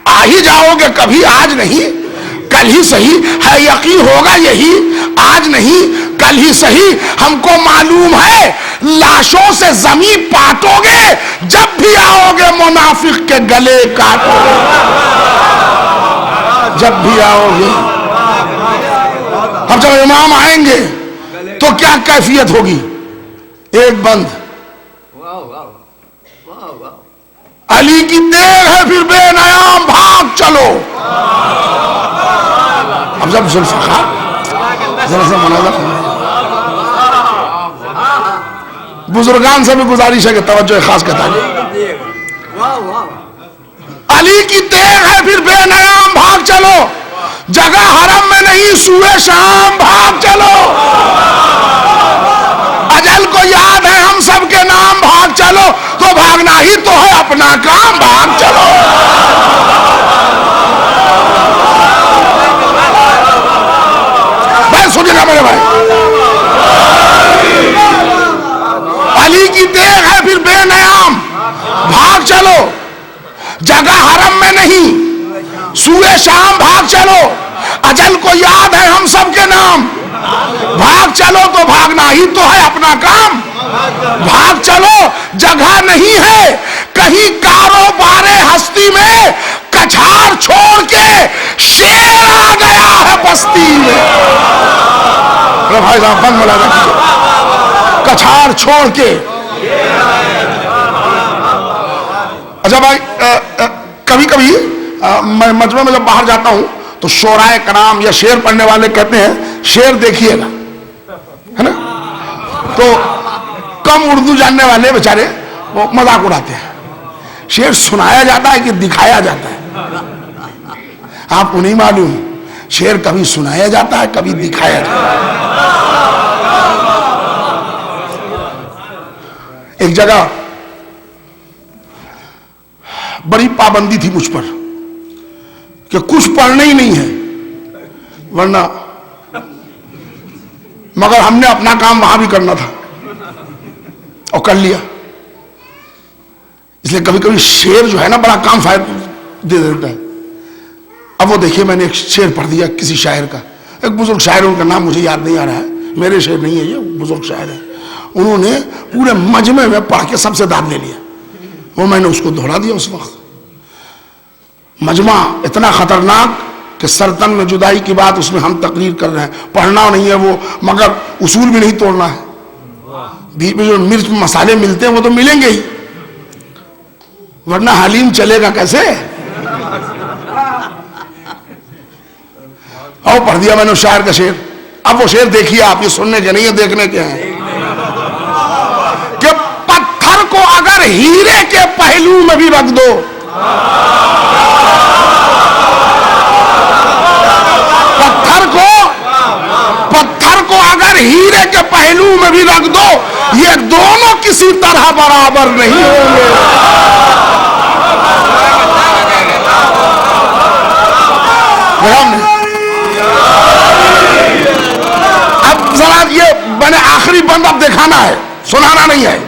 آ ہی جاؤ گے کبھی آج نہیں کل ہی صحیح. ہے یقین ہوگا یہی آج نہیں کل ہی صحیح. ہم کو معلوم ہے لاشوں سے زمین پاٹو گے، جب بھی آؤ گے منافق کے گلے کاٹو گے، جب بھی آؤ گے۔ اب جب امام آئیں گے تو کیا کیفیت ہوگی؟ ایک بند، علی کی دیر ہے پھر بے نیام بھاگ چلو۔ اب جب ذوالفقار ذرا سا مناظر، بزرگان سے بھی گزارش ہے کہ توجہ خاص کرتا ہے۔ علی کی دیر ہے پھر بے نیام بھاگ چلو، جگہ حرم میں نہیں سوئے شام بھاگ چلو، اجل کو یاد ہے ہم سب کے نام بھاگ چلو، تو بھاگنا ہی تو ہے اپنا کام، بھاگ چلو۔ بھائی سنیے گا میرے بھائی، علی کی دیر ہے پھر بے نیام بھاگ چلو، جگہ حرم میں نہیں سوئے شام بھاگ چلو، اجل کو یاد ہے ہم سب کے نام، بھاگ چلو تو بھاگنا ہی تو ہے اپنا کام، بھاگ چلو جگہ نہیں ہے کہیں کاروبار ہستی میں، کچھار چھوڑ کے شیر آ گیا ہے بستی میں۔ بھائی صاحب بند ملا رکھیے، کچھار چھوڑ کے۔ اچھا بھائی، کبھی کبھی میں مجمع میں جب باہر جاتا ہوں تو شعراء کرام یا شعر پڑھنے والے کہتے ہیں شعر دیکھیے گا، ہے نا، تو کم اردو جاننے والے بیچارے وہ مذاق اڑاتے ہیں۔ شعر سنایا جاتا ہے کہ دکھایا جاتا ہے؟ آپ کو نہیں معلوم، شعر کبھی سنایا جاتا ہے کبھی دکھایا جاتا ہے۔ ایک جگہ بڑی پابندی تھی مجھ پر کہ کچھ پڑھنا ہی نہیں ہے، ورنہ مگر ہم نے اپنا کام وہاں بھی کرنا تھا اور کر لیا، اس لیے کبھی کبھی شعر جو ہے نا بڑا کام فائدہ دے دیتا ہے۔ اب وہ دیکھیے میں نے ایک شعر پڑھ دیا کسی شاعر کا، ایک بزرگ شاعر، ان کا نام مجھے یاد نہیں آ رہا ہے، میرے شعر نہیں ہے یہ، بزرگ شاعر ہے، انہوں نے پورے مجمع میں پڑھ کے سب سے داد لے لیا، وہ میں نے اس کو دہرا دیا۔ اس وقت مجمع اتنا خطرناک کہ سرطن میں جدائی کی بات اس میں ہم تقریر کر رہے ہیں، پڑھنا نہیں ہے وہ، مگر اصول بھی نہیں توڑنا ہے، بیچ میں جو مرچ مسالے ملتے ہیں وہ تو ملیں گے ہی، ورنہ حلیم چلے گا کیسے؟ اور پڑھ دیا میں نے اس شاعر کا شعر۔ اب وہ شعر دیکھیے آپ، یہ سننے کے نہیں ہے دیکھنے کے ہیں، کہ پتھر کو اگر ہیرے کے پہلو میں بھی رکھ دو، پتھر کو اگر ہیرے کے پہلو میں بھی رکھ دو، یہ دونوں کسی طرح برابر نہیں ہوں گے۔ اب ذرا یہ میں نے آخری بند اب دکھانا ہے، سنانا نہیں ہے۔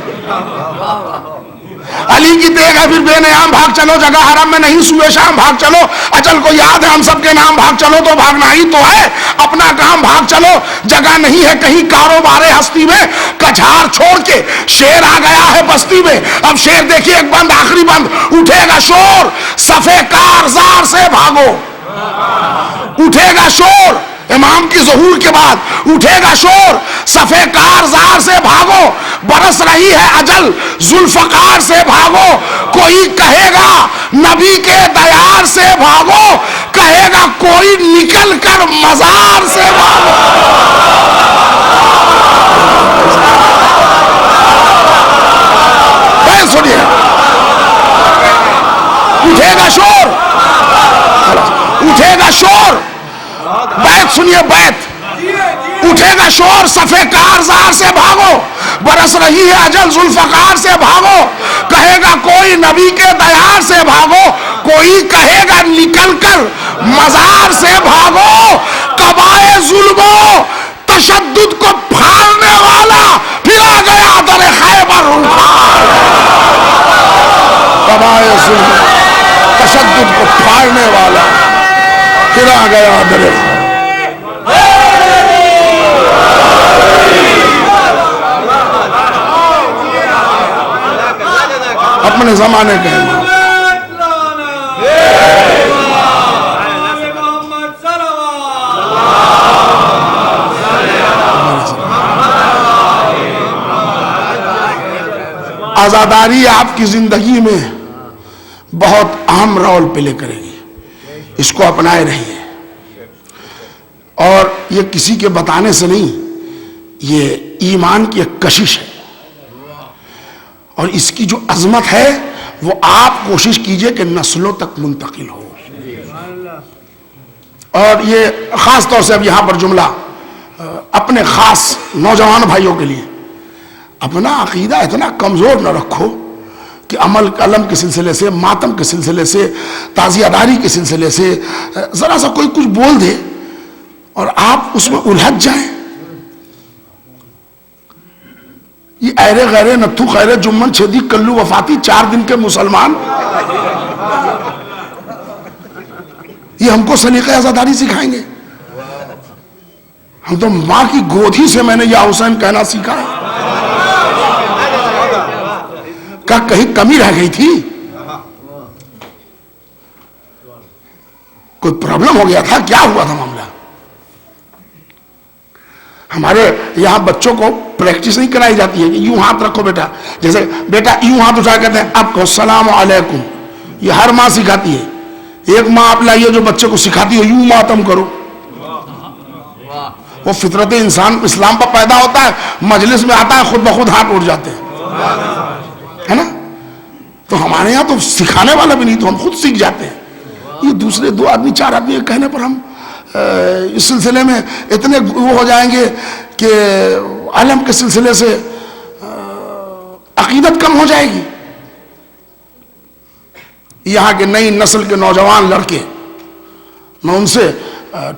علی کی دیر ہے پھر بے نیام بھاگ چلو، جگہ حرم میں نہیں سوئے شام بھاگ چلو، اجل کو یاد ہے ہم سب کے نام، بھاگ چلو تو بھاگنا ہی تو ہے اپنا کام، بھاگ چلو جگہ نہیں ہے کہیں کاروبار ہستی میں، کچھار چھوڑ کے شیر آ گیا ہے بستی میں۔ اب شیر دیکھیے، ایک بند، آخری بند، اٹھے گا شور صفے کارزار سے بھاگو، اٹھے گا شور امام کی ظہور کے بعد، اٹھے گا شور صفے کارزار سے بھاگو، برس رہی ہے اجل ذوالفقار سے بھاگو، کوئی کہے گا نبی کے دیار سے بھاگو، کہے گا کوئی نکل کر مزار سے بھاگو۔ سنیے، اٹھے گا شور، اٹھے گا شور، بیت سنیے بیت، اٹھے گا شور صفے کارزار سے بھاگو، برس رہی ہے اجل ذوالفقار سے بھاگو، کہے گا کوئی نبی کے دیار سے بھاگو، کوئی کہے گا نکل کر مزار سے بھاگو، قبائے ظلم و تشدد کو پھاڑنے والا پھر آ گیا در خیبر اٹھا، قبائے ظلم و تشدد کو پھاڑنے والا پھر آ گیا در خیبر۔ زمانے کے امام. آزاداری آپ کی زندگی میں بہت اہم رول پلے کرے گی. اس کو اپنائے رہیے. اور یہ کسی کے بتانے سے نہیں، یہ ایمان کی ایک کشش ہے. اور اس کی جو عظمت ہے وہ آپ کوشش کیجئے کہ نسلوں تک منتقل ہو. اور یہ خاص طور سے اب یہاں پر جملہ اپنے خاص نوجوان بھائیوں کے لیے، اپنا عقیدہ اتنا کمزور نہ رکھو کہ عمل قلم کے سلسلے سے، ماتم کے سلسلے سے، تعزیہ داری کے سلسلے سے ذرا سا کوئی کچھ بول دے اور آپ اس میں الجھ جائیں. یہ ایرے غیرے نتھو خیرے جمن چھیدی کلو وفاتی 4 دن کے مسلمان، یہ ہم کو سلیقہ عزاداری سکھائیں گے؟ ہم تو ماں کی گود ہی سے میں نے یا حسین کہنا سیکھا ہے. کیا کہیں کمی رہ گئی تھی؟ کوئی پرابلم ہو گیا تھا؟ کیا ہوا تھا معاملہ؟ ہمارے یہاں بچوں کو پریکٹس نہیں کرائی جاتی ہے کہ یوں ہاتھ رکھو بیٹا، جیسے بیٹا یوں ہاتھ اٹھا کہتے ہیں اب کہو السلام علیکم. یہ ہر ماں سکھاتی ہے. ایک ماں آپ لائیے جو بچے کو سکھاتی ہے یوں ماتم کرو. وہ فطرت انسان اسلام پر پیدا ہوتا ہے، مجلس میں آتا ہے خود بخود ہاتھ اٹھ جاتے ہیں، ہے نا؟ تو ہمارے یہاں تو سکھانے والا بھی نہیں، تو ہم خود سیکھ جاتے ہیں. یہ دوسرے 2 آدمی 4 آدمی کے کہنے پر ہم اس سلسلے میں اتنے وہ ہو جائیں گے کہ علم کے سلسلے سے عقیدت کم ہو جائے گی. یہاں کے نئی نسل کے نوجوان لڑکے، میں ان سے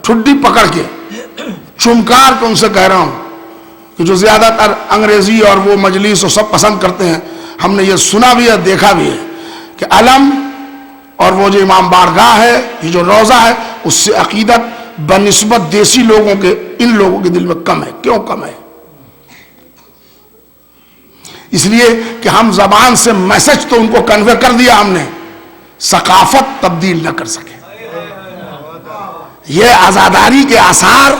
ٹھڈی پکڑ کے چمکار کے ان سے کہہ رہا ہوں کہ جو زیادہ تر انگریزی اور وہ مجلس اور سب پسند کرتے ہیں، ہم نے یہ سنا بھی ہے، دیکھا بھی ہے کہ علم اور وہ جو امام بارگاہ ہے، یہ جو روضہ ہے، اس سے عقیدت بنسبت دیسی لوگوں کے ان لوگوں کے دل میں کم ہے. کیوں کم ہے؟ اس لیے کہ ہم زبان سے میسج تو ان کو کنوے کر دیا ہم نے، ثقافت تبدیل نہ کر سکے. یہ عزاداری کے آثار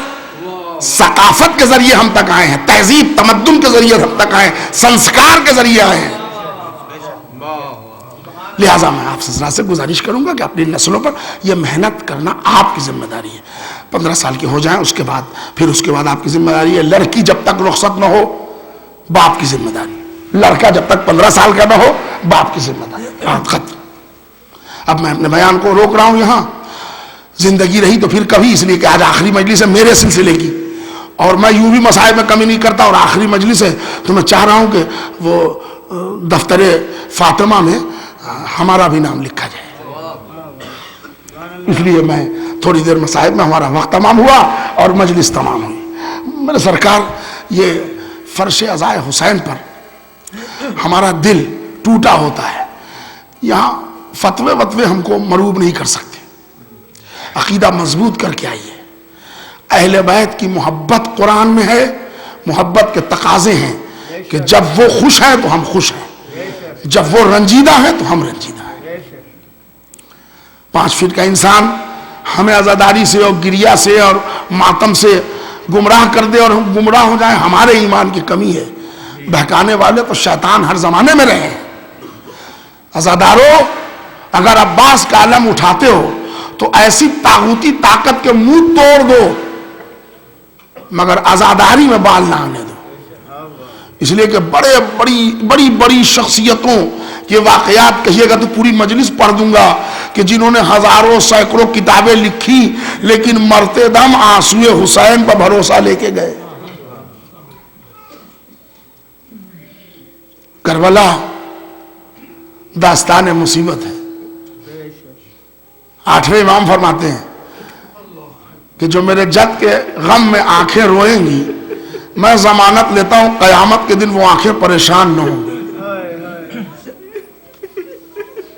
ثقافت کے ذریعے ہم تک آئے ہیں، تہذیب تمدن کے ذریعے ہم تک آئے ہیں، سنسکار کے ذریعے آئے ہیں. لہٰذا میں آپ سے گزارش کروں گا کہ اپنی نسلوں پر یہ محنت کرنا آپ کی ذمہ داری ہے. 15 سال کے ہو جائیں اس کے بعد آپ کی ذمہ داری ہے. لڑکی جب تک رخصت نہ ہو باپ کی ذمہ داری، لڑکا جب تک 15 سال کا نہ ہو باپ کی ذمہ داری. ختم. اب میں اپنے بیان کو روک رہا ہوں یہاں. زندگی رہی تو پھر کبھی، اس لیے کہ آج آخری مجلس ہے میرے سلسلے کی، اور میں یوں بھی مسائل میں کمی نہیں کرتا، اور آخری مجلس ہے تو میں چاہ رہا ہوں کہ وہ دفتر فاطمہ میں ہمارا بھی نام لکھا جائے. اس لیے میں تھوڑی دیر مسائل میں ہمارا وقت تمام ہوا اور مجلس تمام ہوئی. میرے سرکار، یہ فرش عزائے حسین پر ہمارا دل ٹوٹا ہوتا ہے. یہاں فتوے وطوے ہم کو مروب نہیں کر سکتے. عقیدہ مضبوط کر کے آئیے. اہل بیت کی محبت قرآن میں ہے. محبت کے تقاضے ہیں کہ جب وہ خوش ہیں تو ہم خوش ہیں، جب وہ رنجیدہ ہیں تو ہم رنجیدہ ہیں. 5 فٹ کا انسان ہمیں عزاداری سے اور گریہ سے اور ماتم سے گمراہ کر دے اور ہم گمراہ ہو جائیں، ہمارے ایمان کی کمی ہے. بہکانے والے تو شیطان ہر زمانے میں رہے ہیں. عزادارو، اگر عباس کا علم اٹھاتے ہو تو ایسی طاغوتی طاقت کے منہ توڑ دو، مگر عزاداری میں بال نہ آنے دو. اس لیے کہ بڑی شخصیتوں کے واقعات کہیے گا تو پوری مجلس پڑھ دوں گا کہ جنہوں نے ہزاروں سینکڑوں کتابیں لکھی لیکن مرتے دم آنسوئے حسین پر بھروسہ لے کے گئے. کربلا داستان مصیبت ہے. 8ویں امام فرماتے ہیں کہ جو میرے جد کے غم میں آنکھیں روئیں گی، میں ضمانت لیتا ہوں قیامت کے دن وہ آنکھیں پریشان نہ ہوں گی.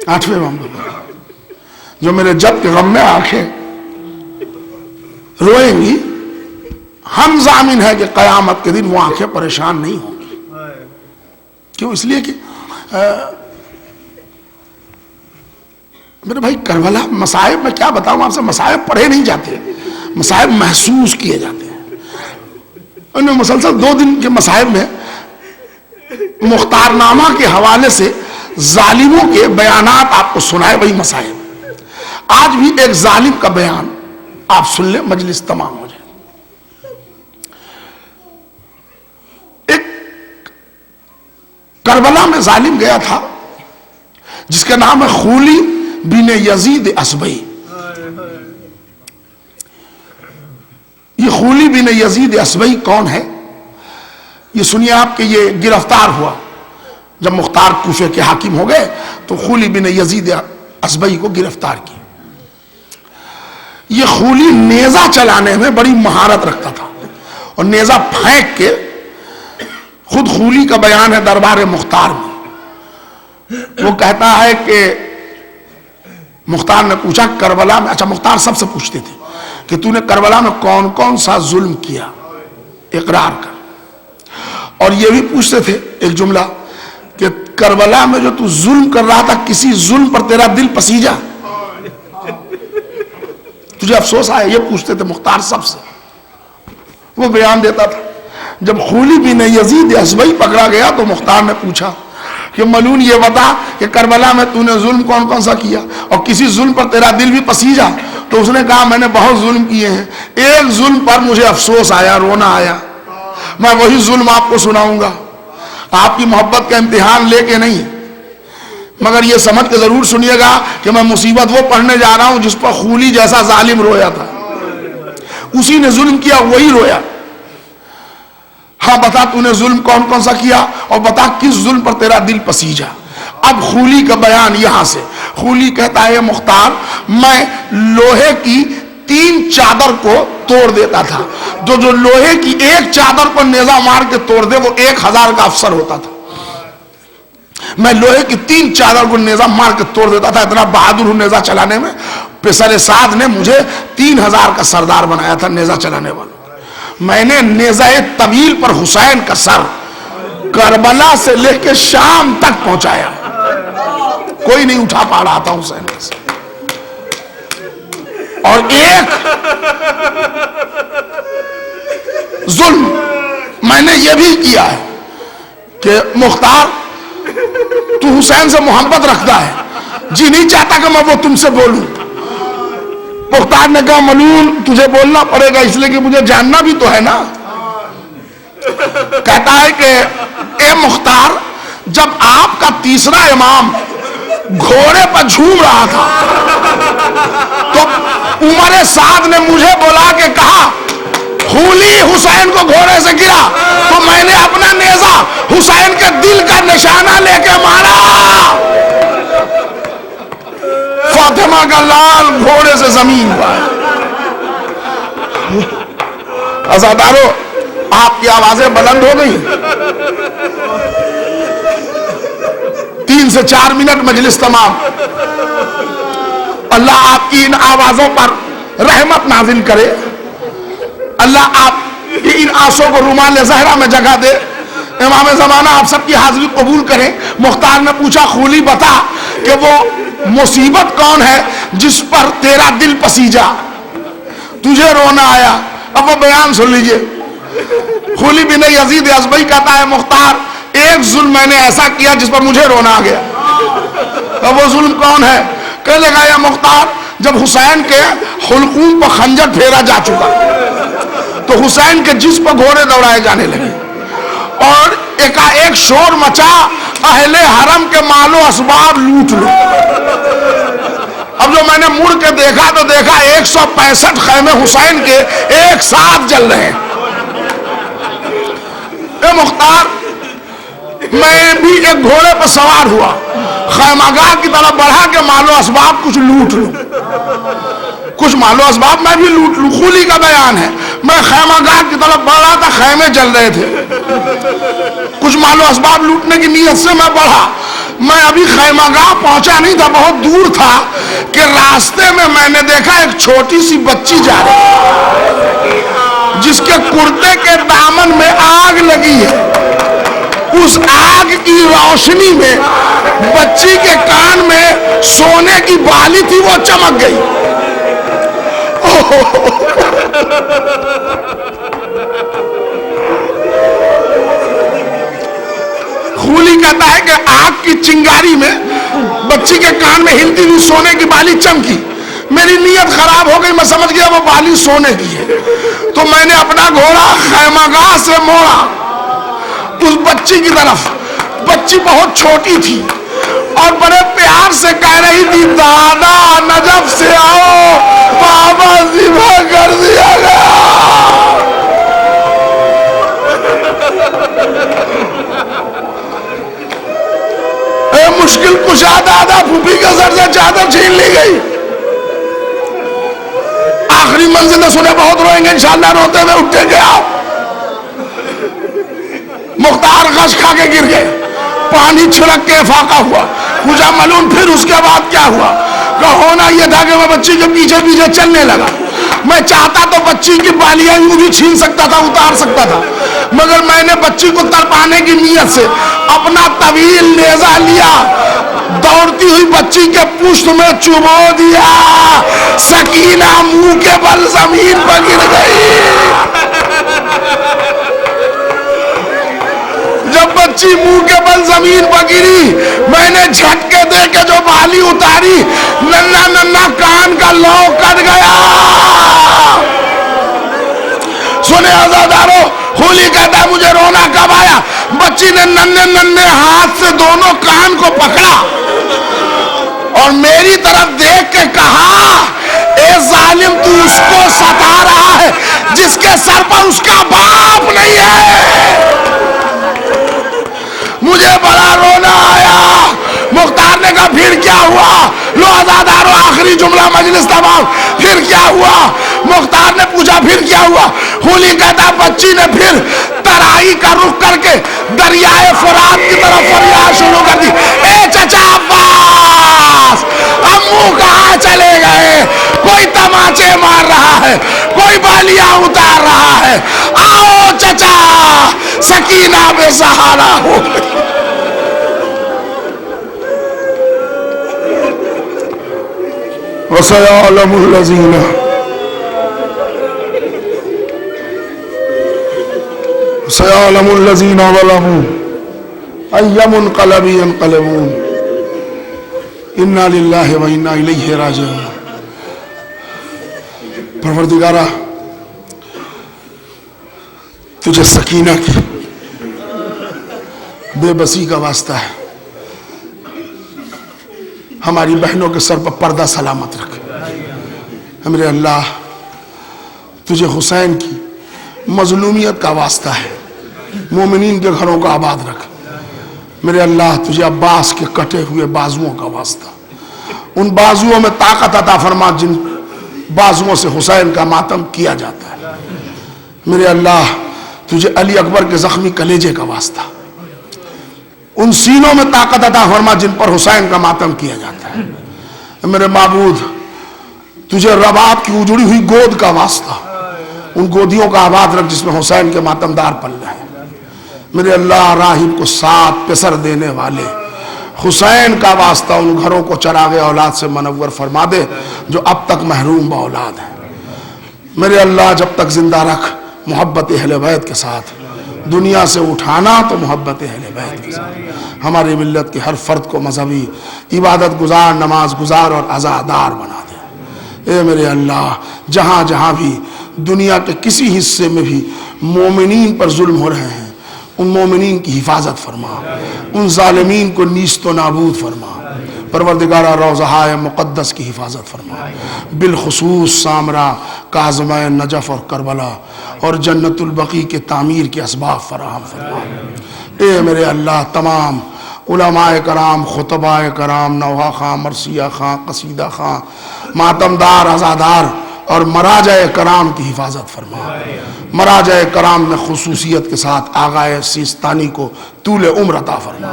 8ویں امام جو میرے جد کے غم میں آنکھیں روئیں گی، ہم ضامن ہے کہ قیامت کے دن وہ آنکھیں پریشان نہیں ہوں گی. کیوں؟ اس لیے کہ میرے بھائی کربلا مصائب میں کیا بتاؤں آپ سے، مصائب پڑھے نہیں جاتے، مصائب محسوس کیے جاتے ہیں. انہوں نے مسلسل 2 دن کے مصائب میں مختار نامہ کے حوالے سے ظالموں کے بیانات آپ کو سنائے، وہی مصائب. آج بھی ایک ظالم کا بیان آپ سن لیں، مجلس تمام ہو جائے. ایک کربلا میں ظالم گیا تھا جس کا نام ہے خولی بن یزید اسبئی. یہ خولی بن یزید اسبئی کون ہے؟ یہ سنیے آپ کہ یہ گرفتار ہوا جب مختار کوفے کے حاکم ہو گئے تو خولی بن یزید اسبئی کو گرفتار کی. یہ خولی نیزہ چلانے میں بڑی مہارت رکھتا تھا اور نیزہ پھینک کے، خود خولی کا بیان ہے دربار مختار میں، وہ کہتا ہے کہ مختار نے پوچھا کربلا میں، اچھا مختار سب سے پوچھتے تھے کہ تو نے کربلا میں کون کون سا ظلم کیا، اقرار کر. اور یہ بھی پوچھتے تھے ایک جملہ کہ کربلا میں جو تو ظلم کر رہا تھا کسی ظلم پر تیرا دل پسیجا، تجھے افسوس آیا؟ یہ پوچھتے تھے مختار سب سے. وہ بیان دیتا تھا. جب خولی بن یزید اسبئی پکڑا گیا تو مختار نے پوچھا کہ ملون یہ بتا کہ کربلا میں تو نے ظلم کون کون سا کیا اور کسی ظلم پر تیرا دل بھی پسیجا؟ تو اس نے کہا میں نے بہت ظلم کیے ہیں، ایک ظلم پر مجھے افسوس آیا، رونا آیا، میں وہی ظلم آپ کو سناؤں گا، آپ کی محبت کا امتحان لے کے نہیں، مگر یہ سمجھ کے ضرور سنیے گا کہ میں مصیبت وہ پڑھنے جا رہا ہوں جس پر خولی جیسا ظالم رویا تھا. اسی نے ظلم کیا وہی رویا. ہاں بتا تو نے ظلم کون کون سا کیا اور بتا کس ظلم پر تیرا دل پسیجا. اب خولی کا بیان یہاں سے. خولی کہتا ہے مختار میں لوہے کی 3 چادر کو توڑ دیتا تھا، جو لوہے کی ایک چادر پر نیزہ مار کے توڑ دے وہ 1000 کا افسر ہوتا تھا. میں لوہے کی 3 چادر کو نیزہ مار کے توڑ دیتا تھا، اتنا بہادر ہوں نیزہ چلانے میں. پسر سعد نے مجھے 3000 کا سردار بنایا تھا نیزہ چلانے والوں. میں نے نیزہ طویل پر حسین کا سر کربلا سے لے کے شام تک پہنچایا، کوئی نہیں اٹھا پا رہا تھا حسین کا سر. اور ایک ظلم میں نے یہ بھی کیا ہے کہ مختار تو حسین سے محبت رکھتا ہے، جی نہیں چاہتا کہ میں وہ تم سے بولوں. مختار نے کہا ملون تجھے بولنا پڑے گا اس لیے کہ مجھے جاننا بھی تو ہے نا. کہتا ہے کہ اے مختار جب آپ کا تیسرا امام گھوڑے پر جھوم رہا تھا تو عمر سعد نے مجھے بلا کے کہا خولی حسین کو گھوڑے سے گرا، تو میں نے اپنا نیزہ حسین کے دل کا نشانہ لے کے مارا. فاطمہ کا لال گھوڑے سے زمین پر. عزادارو آپ کی آوازیں بلند ہو گئی. 3 سے 4 منٹ مجلس تمام. اللہ آپ کی ان آوازوں پر رحمت نازل کرے. اللہ آپ کی ان آنسوں کو رومال زہرا میں جگہ دے. امام زمانہ آپ سب کی حاضری قبول کریں. مختار نے پوچھا خولی بتا کہ وہ مصیبت کون ہے جس پر تیرا دل پسیجا، تجھے رونا آیا. اب وہ بیان سن لیجئے. خولی بن یزید اسبئی کہتا ہے مختار ایک ظلم میں نے ایسا کیا جس پر مجھے رونا آ گیا. اب وہ ظلم کون ہے؟ کہنے لگا یا مختار جب حسین کے حلقوم پر خنجر پھیرا جا چکا تو حسین کے جسم پر گھوڑے دوڑائے جانے لگے اور ایک شور مچا اہل حرم کے مال و اسباب لوٹ لو. اب جو میں نے مڑ کے دیکھا تو دیکھا 165 خیمے حسین کے ایک ساتھ جل رہے ہیں. اے مختار میں بھی ایک گھوڑے پر سوار ہوا، خیمگاہ کی طرف بڑھا کے مال و اسباب کچھ لوٹ لوں، کچھ مال و اسباب میں بھی لوٹ لوں. خولی کا بیان ہے میں خیمگاہ کی طرف بڑھ رہا تھا، خیمے جل رہے تھے، کچھ مال و اسباب لوٹنے کی نیت سے میں بڑھا. میں ابھی خیمگاہ پہنچا نہیں تھا، بہت دور تھا کہ راستے میں نے دیکھا ایک چھوٹی سی بچی جا رہی جس کے کرتے کے دامن میں آگ لگی ہے. اس آگ کی روشنی میں بچی کے کان میں سونے کی بالی تھی، وہ چمک گئی. خولی کہتا ہے کہ آگ کی چنگاری میں بچی کے کان میں ہلتی ہوئی سونے کی بالی چمکی. میری نیت خراب ہو گئی، میں سمجھ گیا وہ بالی سونے کی ہے، تو میں نے اپنا گھوڑا خیمگاہ سے موڑا اس بچی کی طرف. بچی بہت چھوٹی تھی اور بڑے پیار سے کہہ رہی تھی دادا نجف سے آؤ، بابا ذبح کر دیا گیا. اے مشکل کشا دادا، پھوپھی کے سر سے چادر چھین لی گئی. آخری منزل سنے بہت روئیں گے انشاءاللہ، روتے ہوئے اٹھے گئے. آپ مختار غش کھا کے گر گئے، پانی چھڑک کے فاقہ ہوا. پوچھا ملون پھر اس کے بعد کیا ہوا؟ کہ ہونا یہ تھا کہ میں بچی کے پیچھے پیچھے چلنے لگا. میں چاہتا تو بچی کی بالیاں یوں بھی چھین سکتا تھا، اتار سکتا تھا، مگر میں نے بچی کو تڑپانے کی نیت سے اپنا طویل نیزہ لیا، دوڑتی ہوئی بچی کے پشت میں چبو دیا. سکینہ منہ کے بل زمین پر گر گئی. جب بچی منہ کے بل زمین پر گری، میں نے جھٹکے دے کے جو بالی اتاری، ننا ننا کان کا لو کٹ گیا. سنے عزادارو، خولی کہتا ہے مجھے رونا کب آیا؟ بچی نے ننے ننے ہاتھ سے دونوں کان کو پکڑا اور میری طرف دیکھ کے کہا اے ظالم، تو اس کو ستا رہا ہے جس کے سر پر اس کا باپ نہیں ہے. مجھے بڑا رونا آیا. مختار نے کہا پھر کیا ہوا؟ لو عزادارو آخری جملہ مجلس تمام. پھر کیا ہوا؟ مختار نے پوچھا پھر کیا ہوا؟ خولی کہتا بچی نے پھر ترائی کا رخ کر کے دریائے فرات کی طرف فریاد شروع کر دی. اے چچا عباس، امو کہاں چلے گئے؟ کوئی تماچے مار رہا ہے، کوئی بالیاں اتار رہا ہے. آؤ چچا، سکینہ بے سہارا ہو گئی. وَسَيَعْلَمُ الَّذِينَ ظَلَمُوا أَيَّ مُنْقَلَبٍ يَنْقَلِبُونَ. اِنَّا لِلَّهِ وَإِنَّا إِلَيْهِ رَاجِعُونَ. پروردگارہ، تجھے سکینہ کی بے بسی کا واسطہ ہے. ہماری بہنوں کے سر پر پردہ سلامت رکھ. میرے اللہ، تجھے حسین کی مظلومیت کا واسطہ ہے، مومنین کے گھروں کو آباد رکھ. میرے اللہ، تجھے عباس کے کٹے ہوئے بازوؤں کا واسطہ، ان بازوؤں میں طاقت عطا فرما جن بازوؤں سے حسین کا ماتم کیا جاتا ہے. میرے اللہ، تجھے علی اکبر کے زخمی کلیجے کا واسطہ، ان سینوں میں طاقت عطا فرما جن پر حسین کا ماتم کیا جاتا ہے. میرے معبود، تجھے رباب کی اجڑی ہوئی گود کا واسطہ، ان گودیوں کا آباد رکھ جس میں حسین کے ماتم دار پل رہے ہیں. میرے اللہ، راہب کو 7 پسر دینے والے حسین کا واسطہ، ان گھروں کو چراغ اولاد سے منور فرما دے جو اب تک محروم با اولاد ہیں. میرے اللہ، جب تک زندہ رکھ محبت اہل بیت کے ساتھ، دنیا سے اٹھانا تو محبت اہل بیت کے ساتھ. ہماری ملت کے ہر فرد کو مذہبی عبادت گزار، نماز گزار اور عزادار بنا دے. اے میرے اللہ، جہاں جہاں بھی دنیا کے کسی حصے میں بھی مومنین پر ظلم ہو رہے ہیں، ان مومنین کی حفاظت فرما، ان ظالمین کو نیست و نابود فرما. پروردگارہ، روضہ مقدس کی حفاظت فرما، بالخصوص سامرا، کاظمہ نجف اور کربلا اور جنت البقیع کے تعمیر کے اسباب فراہم فرما. اے میرے اللہ، تمام علماء کرام، خطباء کرام، نوحہ خاں، مرثیہ خاں، قصیدہ خاں، ماتمدار، عزادار اور مراجع کرام کی حفاظت فرما. مراجع کرام میں خصوصیت کے ساتھ آغائے سیستانی کو طول عمر عطا فرما.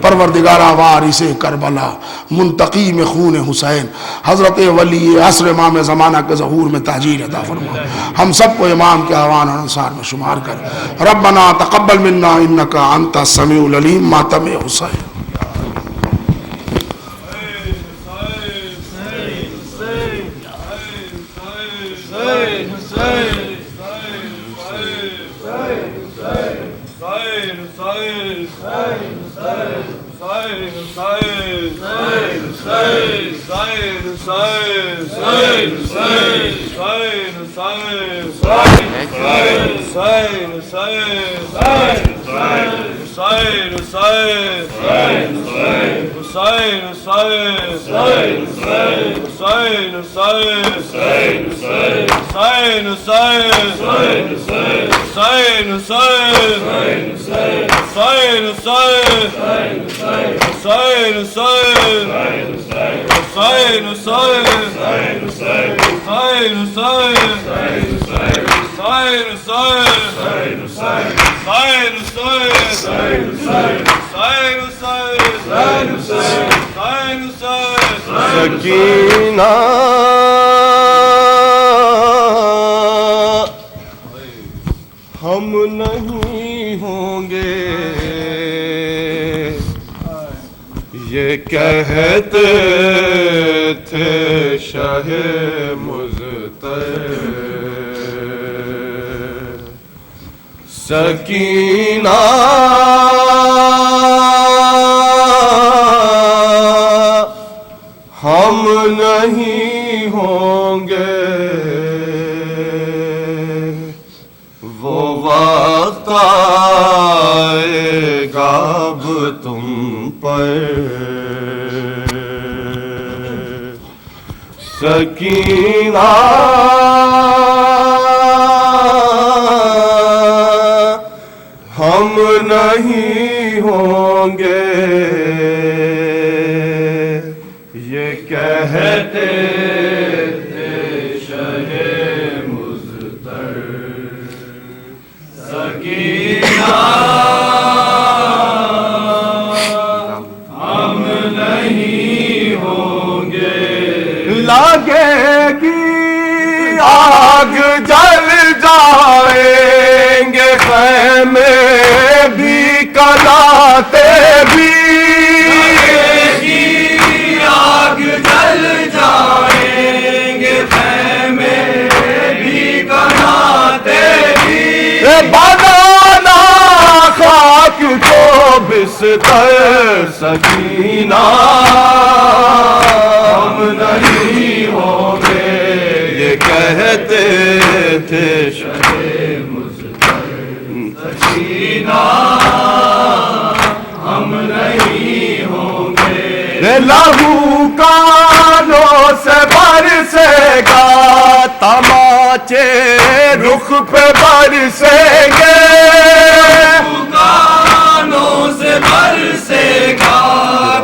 پروردگارہ، وارث کربلا، منتقیم خون حسین، حضرت ولی عصر امام زمانہ کے ظہور میں تاجیل عطا فرما. ہم سب کو امام کے اعوان اور انصار میں شمار کر. ربنا تقبل منا انکا انت السمیع العلیم. ماتم حسین. سکینہ ہم نہیں ہوں گے یہ کہتے تھے شاہ مزتر سکینہ ہم نہیں ہوں گے وہ وقت آئے گا اب تم پر سکینہ ہم نہیں ہوں گے یہ کہتے تھے شاہ مزتر سکینہ ہم نہیں ہوں گے لگے گی آگ جل جائیں گے خیمے بھی کلاتے بھی آگ جل جائیں گے خیمے بھی کلاتے بھی بنانا خاک کو بستر سکینہ ہم نہیں ہوں گے یہ کہتے تھے شاہ مزتر سکینہ ہم نہیں ہوں گے لہو کانوں سے برسے گا تماچے رخ پہ برسیں گے لہو کانوں سے برسے گا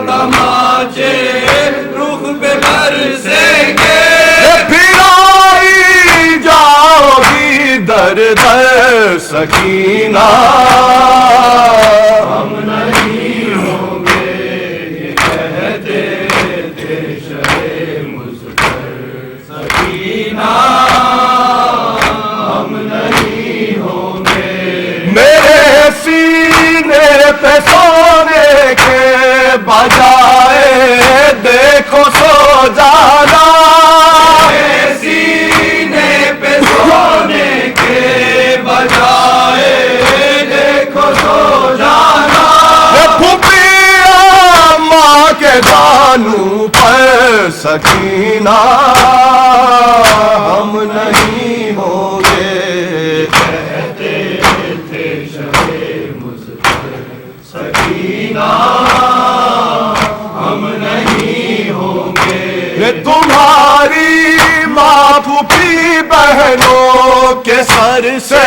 تماچے رخ پہ برسیں گے پھر آئی جاؤ گی در در سکینہ ہم نہیں ہوں گے یہ کہتے تھے شاہ مزتر سکینہ ہم نہیں ہوں گے میرے سینے پہ سونے کے بجائے دیکھو سو جانا میرے سینے پہ سونے کے بجائے دیکھو سو جانا پھوپھیاں ماں کے دانوں پر سکینہ ہم نہیں ہوں گے کہتے تھے شاہ مزتر سکینہ ہم نہیں ہوں گے تمہاری ماں پھوپھی بہنوں کے سر سے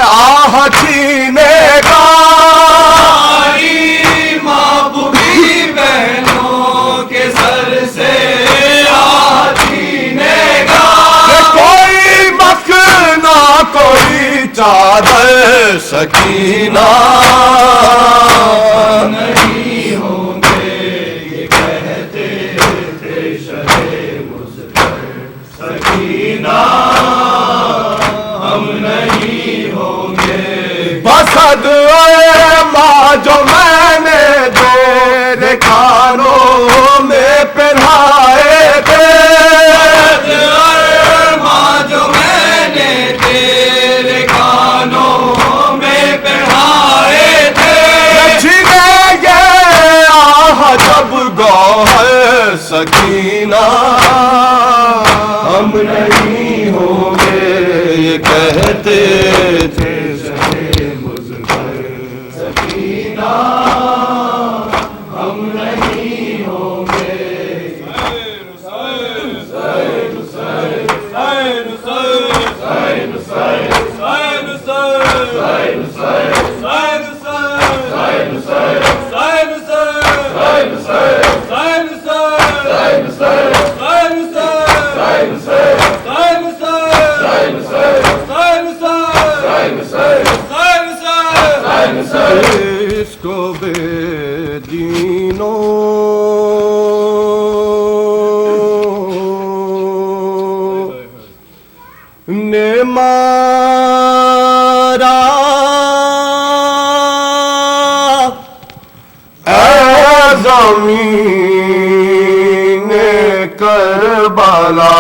آہ چھینے گا تمہاری ماں پھوپھی بہنوں کے سر سے آہ چھینے گا کوئی مکھنا کوئی چادر سکینہ نہیں ہوں گے یہ کہتے تھے شاہ مزتر سکینہ ہم نہیں ہوں گے بسد اے ماں جو میں نے تیرے کانوں میں پہنائے تھے ماں جو میں نے تیرے کانوں میں پہنائے تھے چھینے گے سکینہ ہم نہیں ہوں گے یہ کہتے تھے شہے مظفر سکینہ ہم نہیں ہوں گے اس کو بے دینوں نے مارا اے زمین کربلا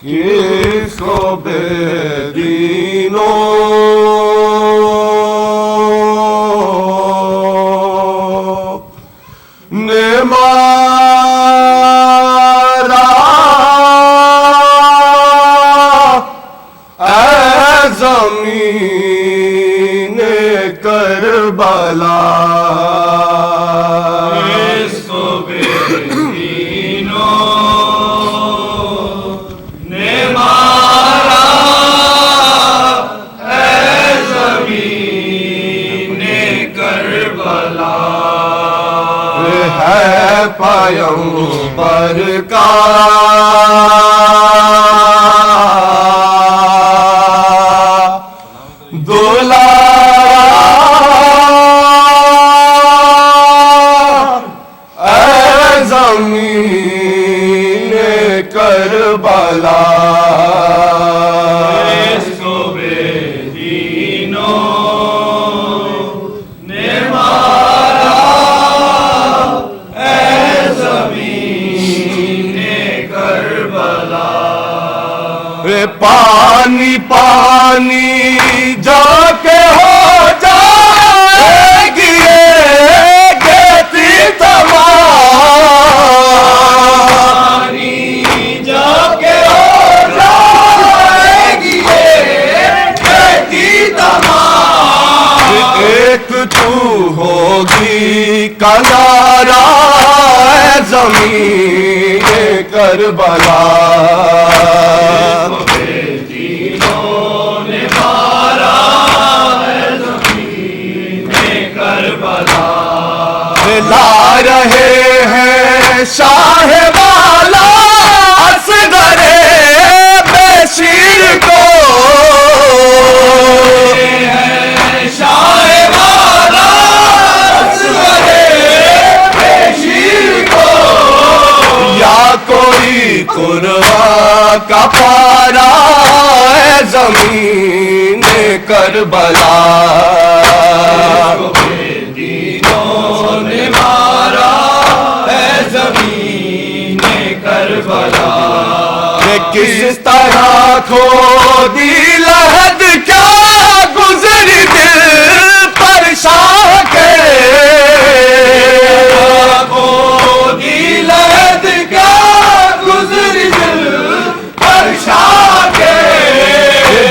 کس کو بے دینوں نے مارا اے زمین کربلا اس کو بے دینوں نے مارا اے زمین کربلا ہے پیغمبر کا اے زمین کربلا اس کو بے دینوں نے مارا اے زمین کربلا پانی پانی جا کے ہو جائے گی یہ گیتی تمام جا کے ہو جائے گی یہ گیتی تمام ایک تو ہوگی کنارا اے زمین کربلا لا رہے ہیں شاہ والا اصغر بشیر کو شاہ والا اصغر بشیر کو یا کوئی قرآن کا پارا ہے زمین کربلا کس طرح کھودی لحد کیا گزری دل پر شاہ کے کھودی لحد کیا گزری دل پر شاہ کے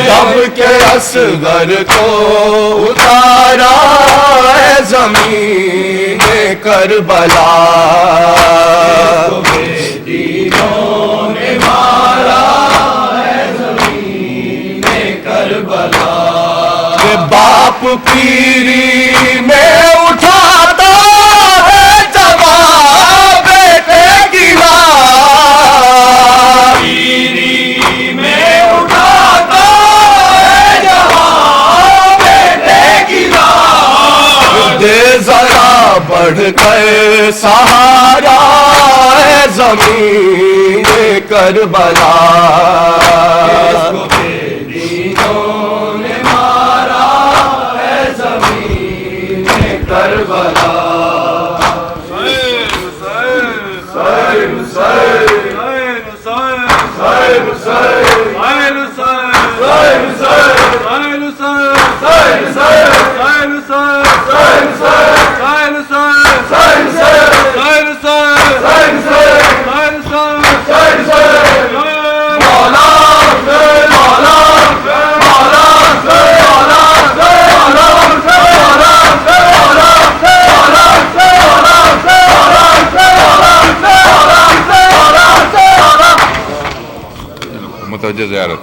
جب کے اصغر کو اتارا ہے زمین کربلا باپ پیری میں اٹھاتا ہے جوان بیٹے کی لاش پیری میں اٹھاتا ہے جوان بیٹے کی لاش دے ذرا بڑھ کر سہارا ہے زمین کربلا کربلا وجہ زیارت.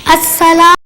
السلام